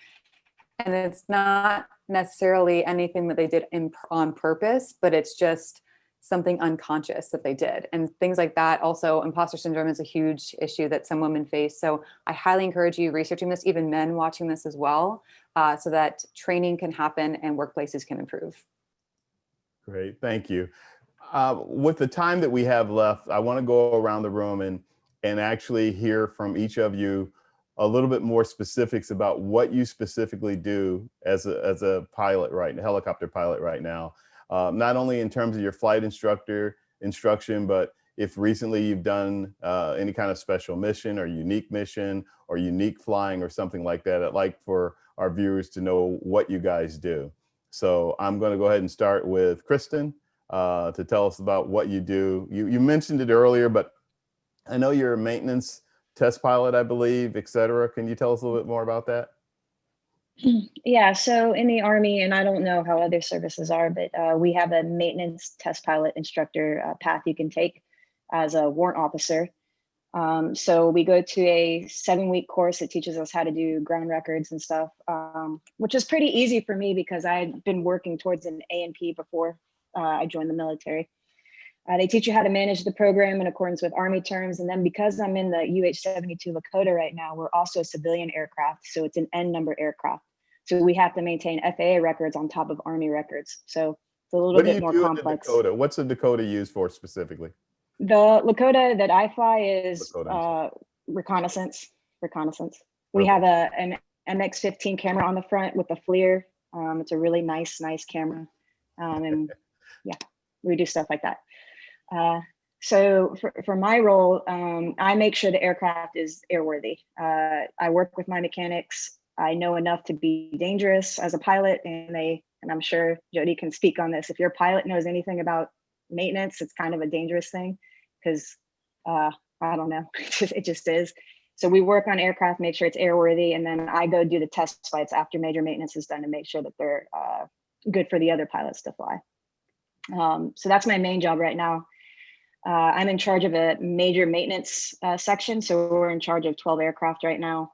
And it's not necessarily anything that they did on purpose, but it's just something unconscious that they did. And things like that. Also, imposter syndrome is a huge issue that some women face. So I highly encourage you researching this, even men watching this as well, so that training can happen and workplaces can improve. Great, thank you. With the time that we have left, I want to go around the room and actually hear from each of you a little bit more specifics about what you specifically do as a pilot, right, a helicopter pilot right now. Not only in terms of your flight instruction, but if recently you've done any kind of special mission or unique flying or something like that. I'd like for our viewers to know what you guys do. So I'm going to go ahead and start with Kristen to tell us about what you do. You mentioned it earlier, but I know you're a maintenance test pilot, I believe, et cetera. Can you tell us a little bit more about that? Yeah, so in the Army, and I don't know how other services are, but we have a maintenance test pilot instructor path you can take as a warrant officer. So we go to a 7-week course that teaches us how to do ground records and stuff, which is pretty easy for me because I'd been working towards an A&P before I joined the military. They teach you how to manage the program in accordance with Army terms. And then because I'm in the UH-72 Lakota right now, we're also a civilian aircraft. So it's an N number aircraft. So we have to maintain FAA records on top of Army records. So it's a little bit more complex. Dakota? What's the Dakota used for specifically? The Lakota that I fly is reconnaissance. We have an MX-15 camera on the front with a FLIR. It's a really nice camera. And yeah, we do stuff like that. So for my role, I make sure the aircraft is airworthy. I work with my mechanics. I know enough to be dangerous as a pilot, and I'm sure Jodi can speak on this. If your pilot knows anything about maintenance, it's kind of a dangerous thing because I don't know, it just is. So we work on aircraft, make sure it's airworthy, and then I go do the test flights after major maintenance is done to make sure that they're good for the other pilots to fly. So that's my main job right now. I'm in charge of a major maintenance section. So we're in charge of 12 aircraft right now.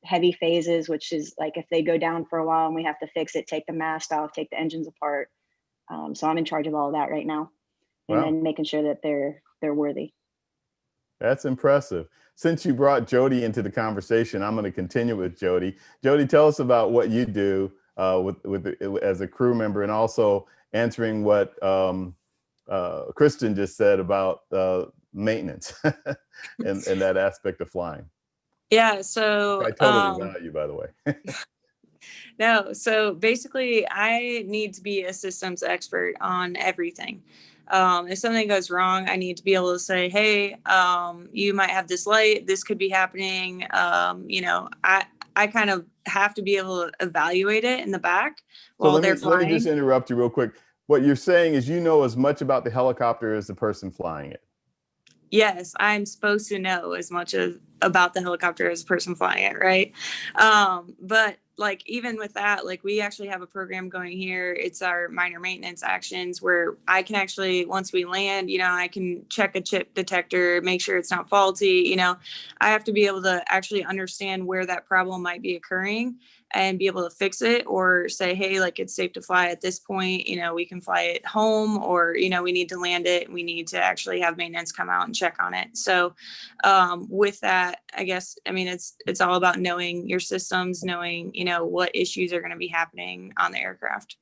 Heavy phases, which is like if they go down for a while and we have to fix it, take the mast off, take the engines apart. So I'm in charge of all of that right now, and then making sure that they're worthy. That's impressive. Since you brought Jodi into the conversation, I'm going to continue with Jodi. Jodi, tell us about what you do as a crew member, and also answering what Kristen just said about maintenance and that aspect of flying. Yeah, so I totally value, by the way. No, so basically I need to be a systems expert on everything. If something goes wrong, I need to be able to say, hey, you might have this light, this could be happening. I kind of have to be able to evaluate it in the back while they're flying. Let me just interrupt you real quick. What you're saying is you know as much about the helicopter as the person flying it. Yes, I'm supposed to know as much about the helicopter as a person flying it, right? But like even with that, like we actually have a program going here. It's our minor maintenance actions where I can actually, once we land, I can check a chip detector, make sure it's not faulty. I have to be able to actually understand where that problem might be occurring and be able to fix it, or say, hey, like it's safe to fly at this point, we can fly it home, or, we need to land it. We need to actually have maintenance come out and check on it. So with that, I guess, it's all about knowing your systems, knowing, what issues are going to be happening on the aircraft.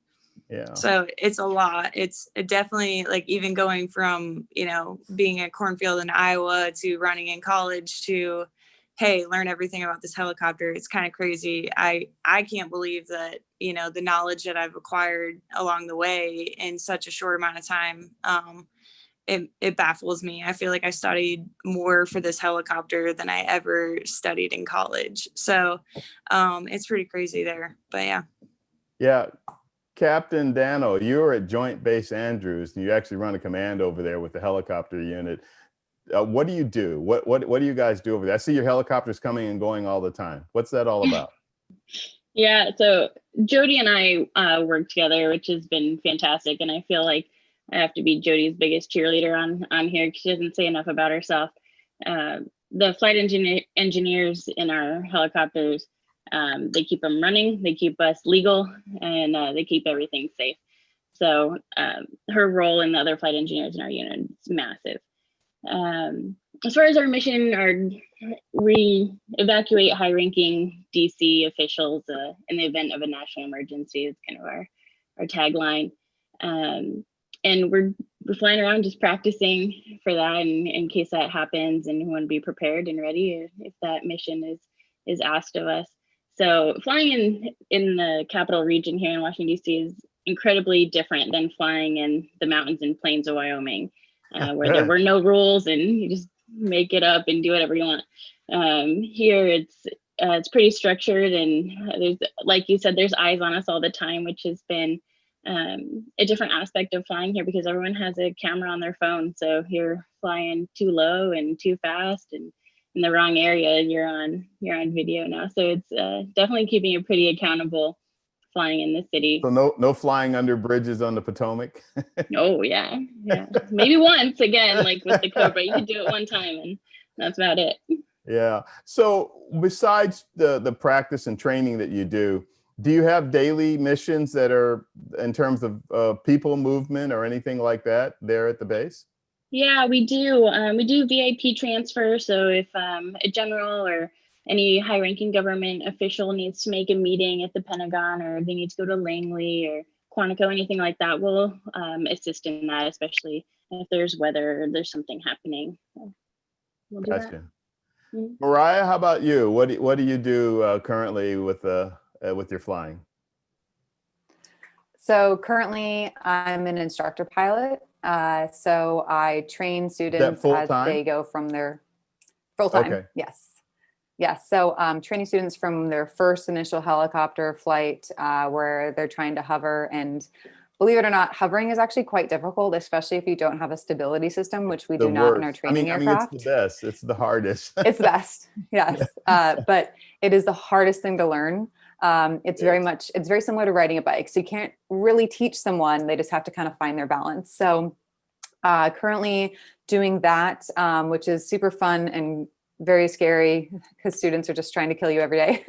Yeah. So it's a lot. It's definitely like even going from, being a cornfield in Iowa to running in college to, hey, learn everything about this helicopter. It's kind of crazy. I can't believe that, the knowledge that I've acquired along the way in such a short amount of time. It baffles me. I feel like I studied more for this helicopter than I ever studied in college. So it's pretty crazy there, but yeah. Yeah. Captain Danno, you're at Joint Base Andrews, and you actually run a command over there with the helicopter unit. What do you do? What do you guys do over there? I see your helicopters coming and going all the time. What's that all about? Yeah, so Jodi and I work together, which has been fantastic. And I feel like I have to be Jodi's biggest cheerleader on here because she doesn't say enough about herself. The flight engineers in our helicopters, they keep them running, they keep us legal, and they keep everything safe. So her role and the other flight engineers in our unit is massive. As far as our mission, we evacuate high-ranking DC officials in the event of a national emergency. It's kind of our tagline. And we're flying around just practicing for that in case that happens, and we want to be prepared and ready if that mission is asked of us. So flying in the capital region here in Washington, D.C. is incredibly different than flying in the mountains and plains of Wyoming, where there were no rules and you just make it up and do whatever you want. Here it's pretty structured, and there's, like you said, there's eyes on us all the time, which has been a different aspect of flying here because everyone has a camera on their phone. So if you're flying too low and too fast and in the wrong area, you're on video now. So it's definitely keeping you pretty accountable flying in the city. So no flying under bridges on the Potomac? Oh yeah. Maybe once again, like with the Cobra, you could do it one time and that's about it. Yeah. So besides the practice and training that you do you have daily missions that are in terms of people movement or anything like that there at the base? Yeah, we do. We do VIP transfer. So if a general or any high-ranking government official needs to make a meeting at the Pentagon, or they need to go to Langley or Quantico, anything like that, we'll assist in that, especially if there's weather or there's something happening. So we'll do gotcha. That. Mm-hmm. Mariah, how about you? What do you do currently with your flying? So currently I'm an instructor pilot. So I train students full as time? they go from their full time. Okay. Yes. Yes. So training students from their first initial helicopter flight where they're trying to hover. And believe it or not, hovering is actually quite difficult, especially if you don't have a stability system, which we The do not in our worst. training I mean, it's aircraft. the best. It's the hardest. It's the best. Yes. But it is the hardest thing to learn. It's very similar to riding a bike. So you can't really teach someone, they just have to kind of find their balance. So currently doing that, which is super fun and very scary because students are just trying to kill you every day,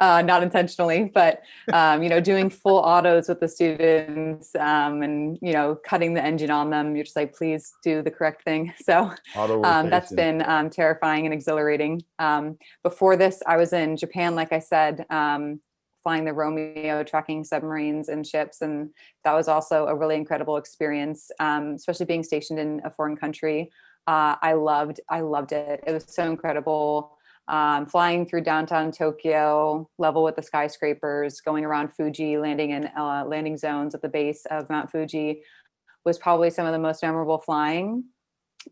not intentionally, but doing full autos with the students and cutting the engine on them. You're just like, please do the correct thing. So that's been terrifying and exhilarating. Before this, I was in Japan, like I said, flying the Romeo, tracking submarines and ships, and that was also a really incredible experience, especially being stationed in a foreign country. I loved it. It was so incredible. Flying through downtown Tokyo, level with the skyscrapers, going around Fuji, landing in landing zones at the base of Mount Fuji was probably some of the most memorable flying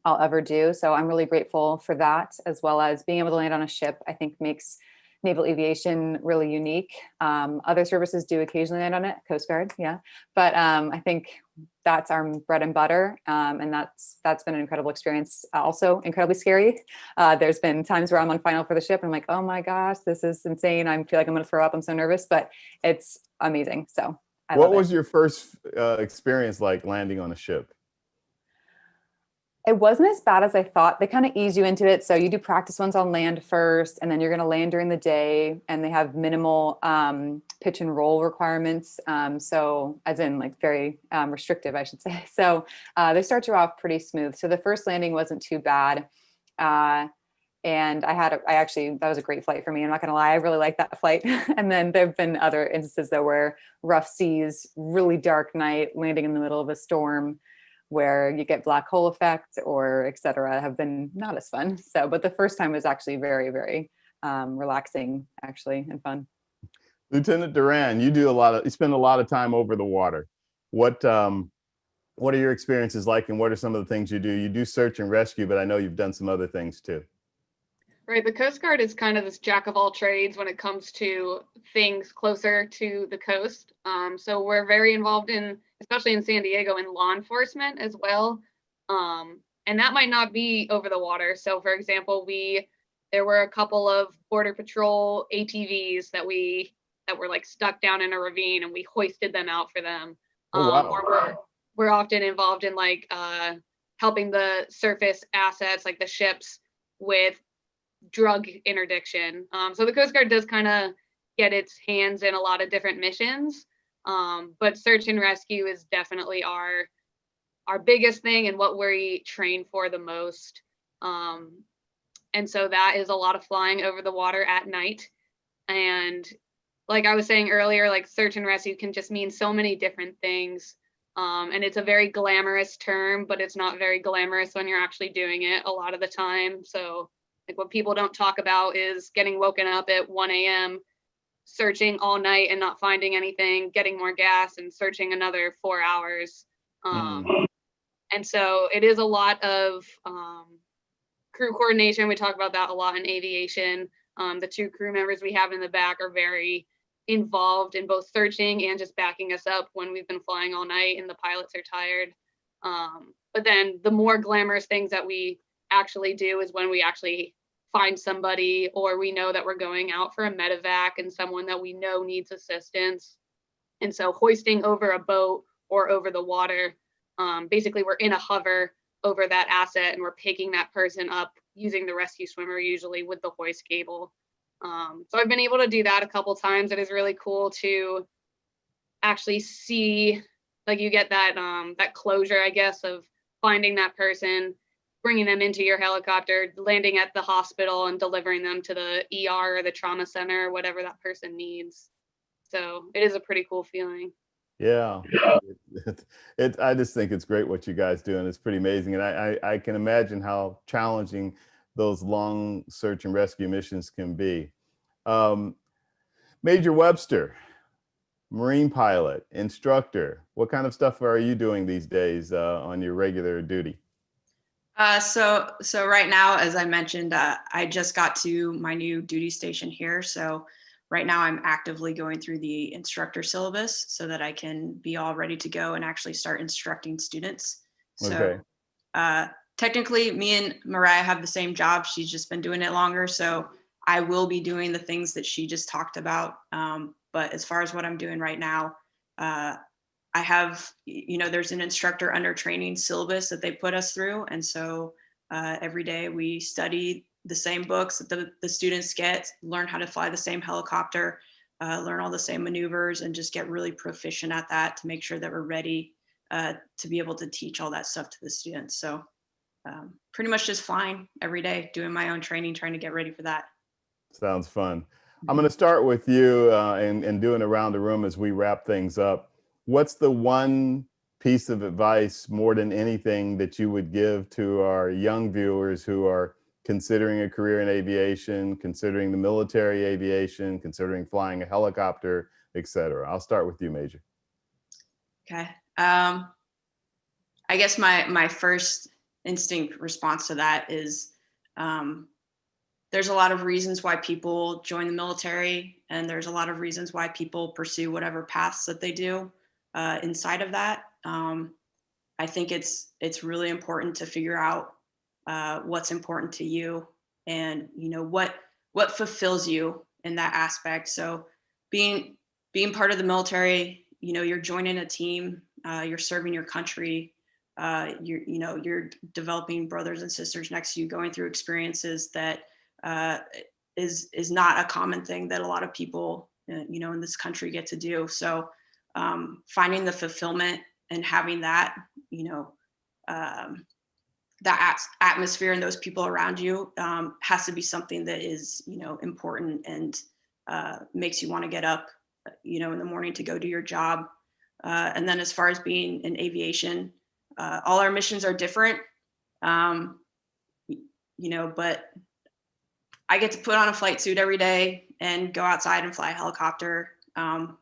I'll ever do. So I'm really grateful for that, as well as being able to land on a ship, I think makes naval aviation really unique. Other services do occasionally land on it, Coast Guard, yeah. But I think that's our bread and butter. And that's been an incredible experience. Also incredibly scary. There's been times where I'm on final for the ship and I'm like, oh my gosh, this is insane. I feel like I'm gonna throw up. I'm so nervous, but it's amazing. So what was your first experience like landing on a ship? It wasn't as bad as I thought. They kind of ease you into it. So you do practice ones on land first, and then you're going to land during the day, and they have minimal pitch and roll requirements. So as in like very restrictive, I should say. So they start you off pretty smooth. So the first landing wasn't too bad. And that was a great flight for me. I'm not going to lie. I really liked that flight. And then there've been other instances though, where rough seas, really dark night, landing in the middle of a storm, where you get black hole effect or et cetera, have been not as fun. So, but the first time was actually very, very relaxing actually and fun. Lieutenant Durand, you spend a lot of time over the water. What are your experiences like, and what are some of the things you do? You do search and rescue, but I know you've done some other things too. Right, the Coast Guard is kind of this jack of all trades when it comes to things closer to the coast. So we're very involved in, especially in San Diego, in law enforcement as well. And that might not be over the water. So for example, there were a couple of Border Patrol ATVs that were like stuck down in a ravine, and we hoisted them out for them. Oh, wow. Or we're often involved in like helping the surface assets, like the ships, with drug interdiction. So the Coast Guard does kind of get its hands in a lot of different missions, but search and rescue is definitely our biggest thing and what we train for the most. And so that is a lot of flying over the water at night. And like I was saying earlier, like search and rescue can just mean so many different things. And it's a very glamorous term, but it's not very glamorous when you're actually doing it a lot of the time. So like what people don't talk about is getting woken up at 1 a.m., searching all night and not finding anything, getting more gas and searching another 4 hours. And so it is a lot of crew coordination. We talk about that a lot in aviation. The two crew members we have in the back are very involved in both searching and just backing us up when we've been flying all night and the pilots are tired. But then the more glamorous things that we actually do is when we actually find somebody, or we know that we're going out for a medevac and someone that we know needs assistance. And so hoisting over a boat or over the water, basically we're in a hover over that asset and we're picking that person up using the rescue swimmer, usually with the hoist cable. So I've been able to do that a couple times. It is really cool to actually see, like you get that that closure, I guess, of finding that person, bringing them into your helicopter, landing at the hospital and delivering them to the ER or the trauma center, whatever that person needs. So it is a pretty cool feeling. Yeah, I just think it's great what you guys do, and it's pretty amazing. And I can imagine how challenging those long search and rescue missions can be. Major Webster, Marine pilot, instructor. What kind of stuff are you doing these days on your regular duty? So right now, as I mentioned, I just got to my new duty station here. So right now I'm actively going through the instructor syllabus so that I can be all ready to go and actually start instructing students. So technically me and Mariah have the same job. She's just been doing it longer. So I will be doing the things that she just talked about. But as far as what I'm doing right now, I have, there's an instructor under training syllabus that they put us through. And so every day we study the same books that the students get, learn how to fly the same helicopter, learn all the same maneuvers, and just get really proficient at that to make sure that we're ready to be able to teach all that stuff to the students. So pretty much just flying every day, doing my own training, trying to get ready for that. Sounds fun. I'm going to start with you and doing around the room as we wrap things up. What's the one piece of advice more than anything that you would give to our young viewers who are considering a career in aviation, considering the military aviation, considering flying a helicopter, etc.? I'll start with you, Major. Okay. I guess my first instinct response to that is there's a lot of reasons why people join the military, and there's a lot of reasons why people pursue whatever paths that they do inside of that. I think it's really important to figure out what's important to you, and what fulfills you in that aspect. So being part of the military, you're joining a team, you're serving your country, you're developing brothers and sisters next to you, going through experiences that is not a common thing that a lot of people in this country get to do. So finding the fulfillment and having that that atmosphere and those people around you has to be something that is important and makes you want to get up in the morning to go do your job. And then as far as being in aviation, all our missions are different, but I get to put on a flight suit every day and go outside and fly a helicopter.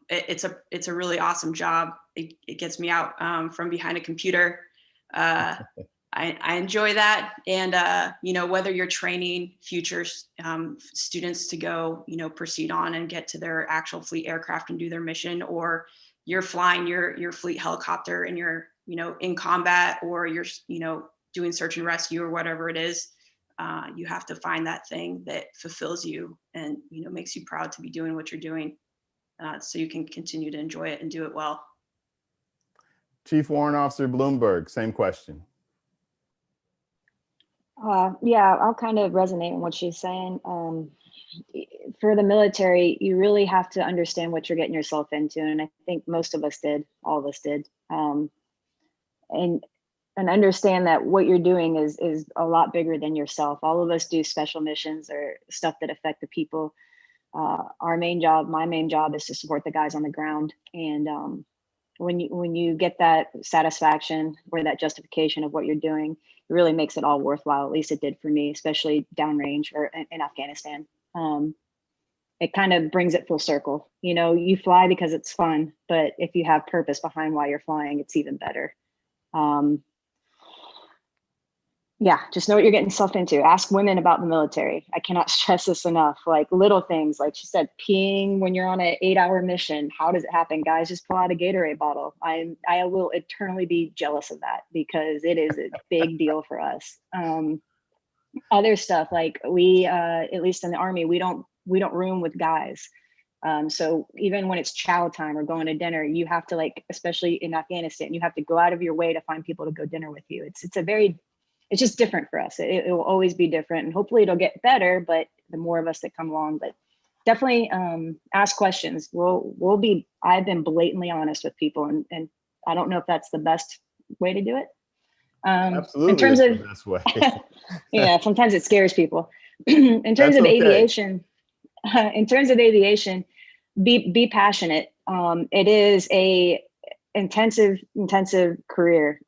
It's a really awesome job. It gets me out from behind a computer. I enjoy that. And, whether you're training future students to go, proceed on and get to their actual fleet aircraft and do their mission, or you're flying your fleet helicopter and you're, in combat, or you're, doing search and rescue or whatever it is, you have to find that thing that fulfills you and, makes you proud to be doing what you're doing, so you can continue to enjoy it and do it well. Chief Warrant Officer Blumberg, same question. Yeah, I'll kind of resonate in what she's saying. For the military, you really have to understand what you're getting yourself into. And I think most of us did, all of us did. And understand that what you're doing is a lot bigger than yourself. All of us do special missions or stuff that affect the people. My main job is to support the guys on the ground. And when you get that satisfaction or that justification of what you're doing, it really makes it all worthwhile. At least it did for me, especially downrange or in Afghanistan. It kind of brings it full circle. You fly because it's fun, but if you have purpose behind why you're flying, it's even better. Yeah, just know what you're getting yourself into. Ask women about the military. I cannot stress this enough. Like little things, like she said, peeing when you're on an 8-hour mission. How does it happen? Guys, just pull out a Gatorade bottle. I will eternally be jealous of that because it is a big deal for us. Other stuff, like we, at least in the Army, we don't room with guys. So even when it's chow time or going to dinner, you have to, like, especially in Afghanistan, you have to go out of your way to find people to go dinner with you. It's just different for us. It will always be different, and hopefully it'll get better, but the more of us that come along, but definitely ask questions. I've been blatantly honest with people, and I don't know if that's the best way to do it. Absolutely, in terms of the best way. Yeah, sometimes it scares people. In terms of aviation, be passionate. It is a intensive career.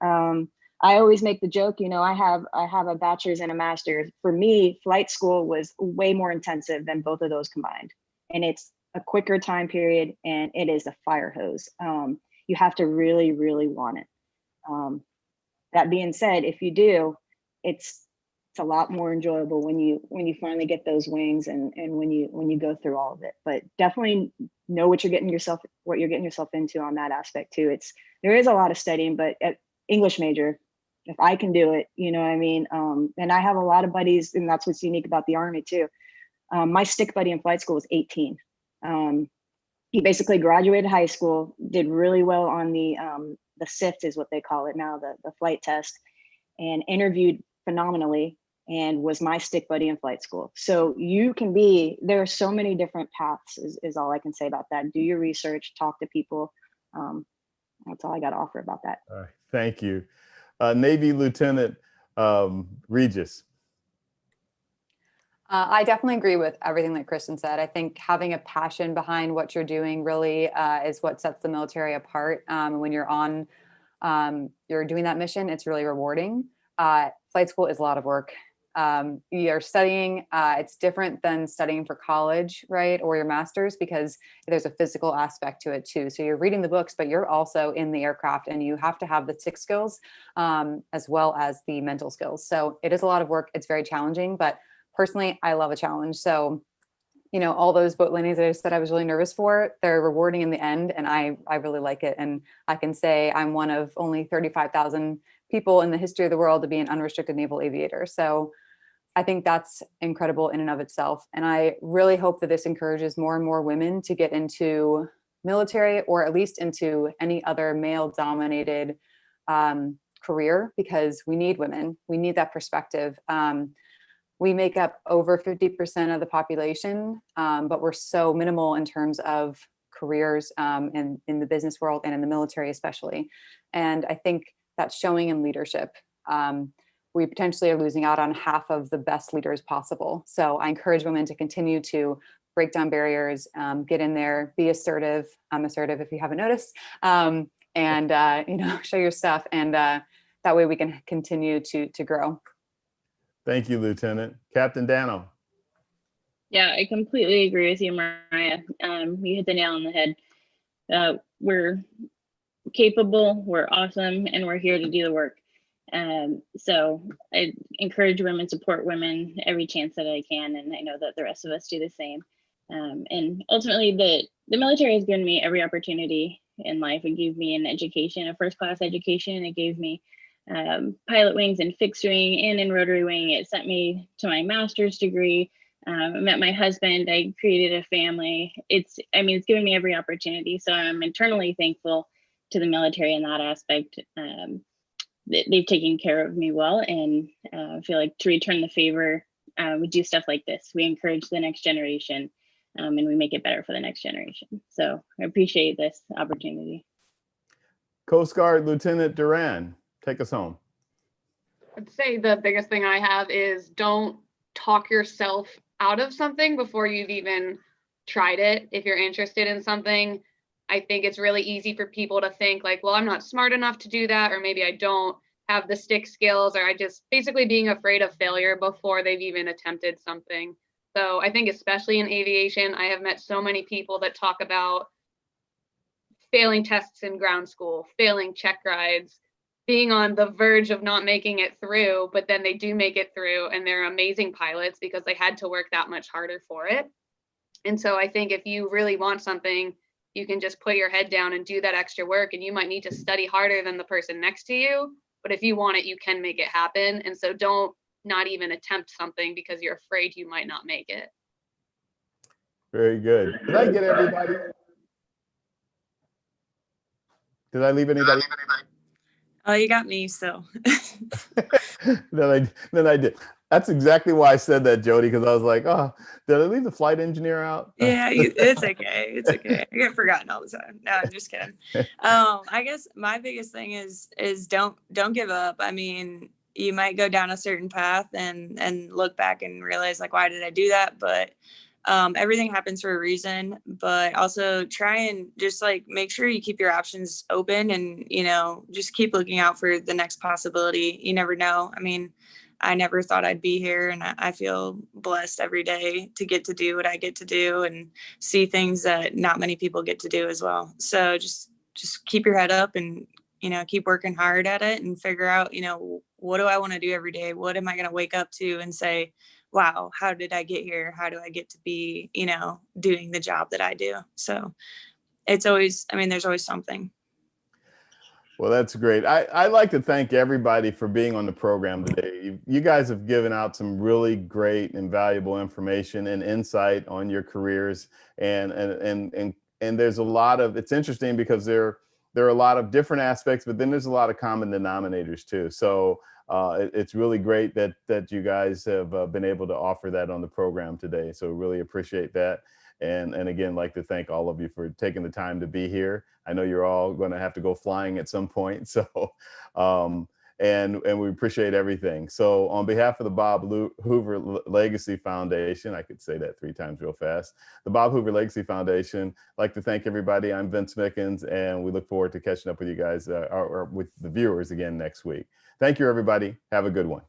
I always make the joke, I have a bachelor's and a master's. For me, flight school was way more intensive than both of those combined. And it's a quicker time period, and it is a fire hose. You have to really, really want it. That being said, if you do, it's a lot more enjoyable when you finally get those wings and when you go through all of it. But definitely know what you're getting yourself into on that aspect too. There is a lot of studying, but at English major, if I can do it, you know what I mean? And I have a lot of buddies, and that's what's unique about the Army too. My stick buddy in flight school was 18. He basically graduated high school, did really well on the SIFT is what they call it now, the flight test, and interviewed phenomenally and was my stick buddy in flight school. So there are so many different paths is all I can say about that. Do your research, talk to people. That's all I got to offer about that. All right, thank you. Navy Lieutenant Regis. I definitely agree with everything that Kristen said. I think having a passion behind what you're doing really is what sets the military apart. When you're doing that mission, it's really rewarding. Flight school is a lot of work. You're studying, it's different than studying for college, right? Or your master's, because there's a physical aspect to it too. So you're reading the books, but you're also in the aircraft, and you have to have the TIC skills as well as the mental skills. So it is a lot of work. It's very challenging, but personally, I love a challenge. So, all those boat landings that I said I was really nervous for, they're rewarding in the end. And I really like it. And I can say I'm one of only 35,000 people in the history of the world to be an unrestricted naval aviator. So I think that's incredible in and of itself. And I really hope that this encourages more and more women to get into military, or at least into any other male dominated career, because we need women. We need that perspective. We make up over 50% of the population, but we're so minimal in terms of careers in the business world and in the military especially. And I think that's showing in leadership. We potentially are losing out on half of the best leaders possible. So I encourage women to continue to break down barriers, get in there, be assertive. I'm assertive if you haven't noticed, and show your stuff. And that way we can continue to grow. Thank you, Lieutenant. Captain Danno. Yeah, I completely agree with you, Mariah. You hit the nail on the head. We're capable, we're awesome, and we're here to do the work. So I encourage women, support women every chance that I can, and I know that the rest of us do the same. And ultimately, the military has given me every opportunity in life. It gave me an education, a first-class education. It gave me pilot wings and fixed wing and in rotary wing. It sent me to my master's degree. I met my husband. I created a family. It's given me every opportunity. So I'm eternally thankful to the military in that aspect. They've taken care of me well, and I feel like to return the favor, we do stuff like this. We encourage the next generation, and we make it better for the next generation. So I appreciate this opportunity. Coast Guard Lieutenant Durand, take us home. I'd say the biggest thing I have is don't talk yourself out of something before you've even tried it. If you're interested in something, I think it's really easy for people to think like, well, I'm not smart enough to do that, or maybe I don't have the stick skills, or I just basically being afraid of failure before they've even attempted something. So I think especially in aviation, I have met so many people that talk about failing tests in ground school, failing check rides, being on the verge of not making it through, but then they do make it through, and they're amazing pilots because they had to work that much harder for it. And so I think if you really want something, you can just put your head down and do that extra work, and you might need to study harder than the person next to you. But if you want it, you can make it happen. And so don't not even attempt something because you're afraid you might not make it. Very good. Did I get everybody? Did I leave anybody? Oh, you got me, so. Then I did. That's exactly why I said that, Jodi, because I was like, oh, did I leave the flight engineer out? Yeah, it's okay. It's okay. I get forgotten all the time. No, I'm just kidding. I guess my biggest thing is don't give up. I mean, you might go down a certain path and look back and realize like, why did I do that? But everything happens for a reason. But also try and just like make sure you keep your options open, and just keep looking out for the next possibility. You never know. I mean, I never thought I'd be here, and I feel blessed every day to get to do what I get to do and see things that not many people get to do as well. So just keep your head up and, you know, keep working hard at it and figure out, you know, what do I want to do every day? What am I going to wake up to and say, wow, how did I get here? How do I get to be, you know, doing the job that I do? So it's always, I mean, there's always something. Well, that's great. I'd like to thank everybody for being on the program today. You guys have given out some really great and valuable information and insight on your careers. And there's a lot of, it's interesting because there are a lot of different aspects, but then there's a lot of common denominators too. So it's really great that you guys have been able to offer that on the program today. So really appreciate that. And again, like to thank all of you for taking the time to be here. I know you're all going to have to go flying at some point. So, and we appreciate everything. So on behalf of the Bob Hoover Legacy Foundation, I could say that 3 times real fast, the Bob Hoover Legacy Foundation, I'd like to thank everybody. I'm Vince Mickens, and we look forward to catching up with you guys or with the viewers again next week. Thank you, everybody. Have a good one.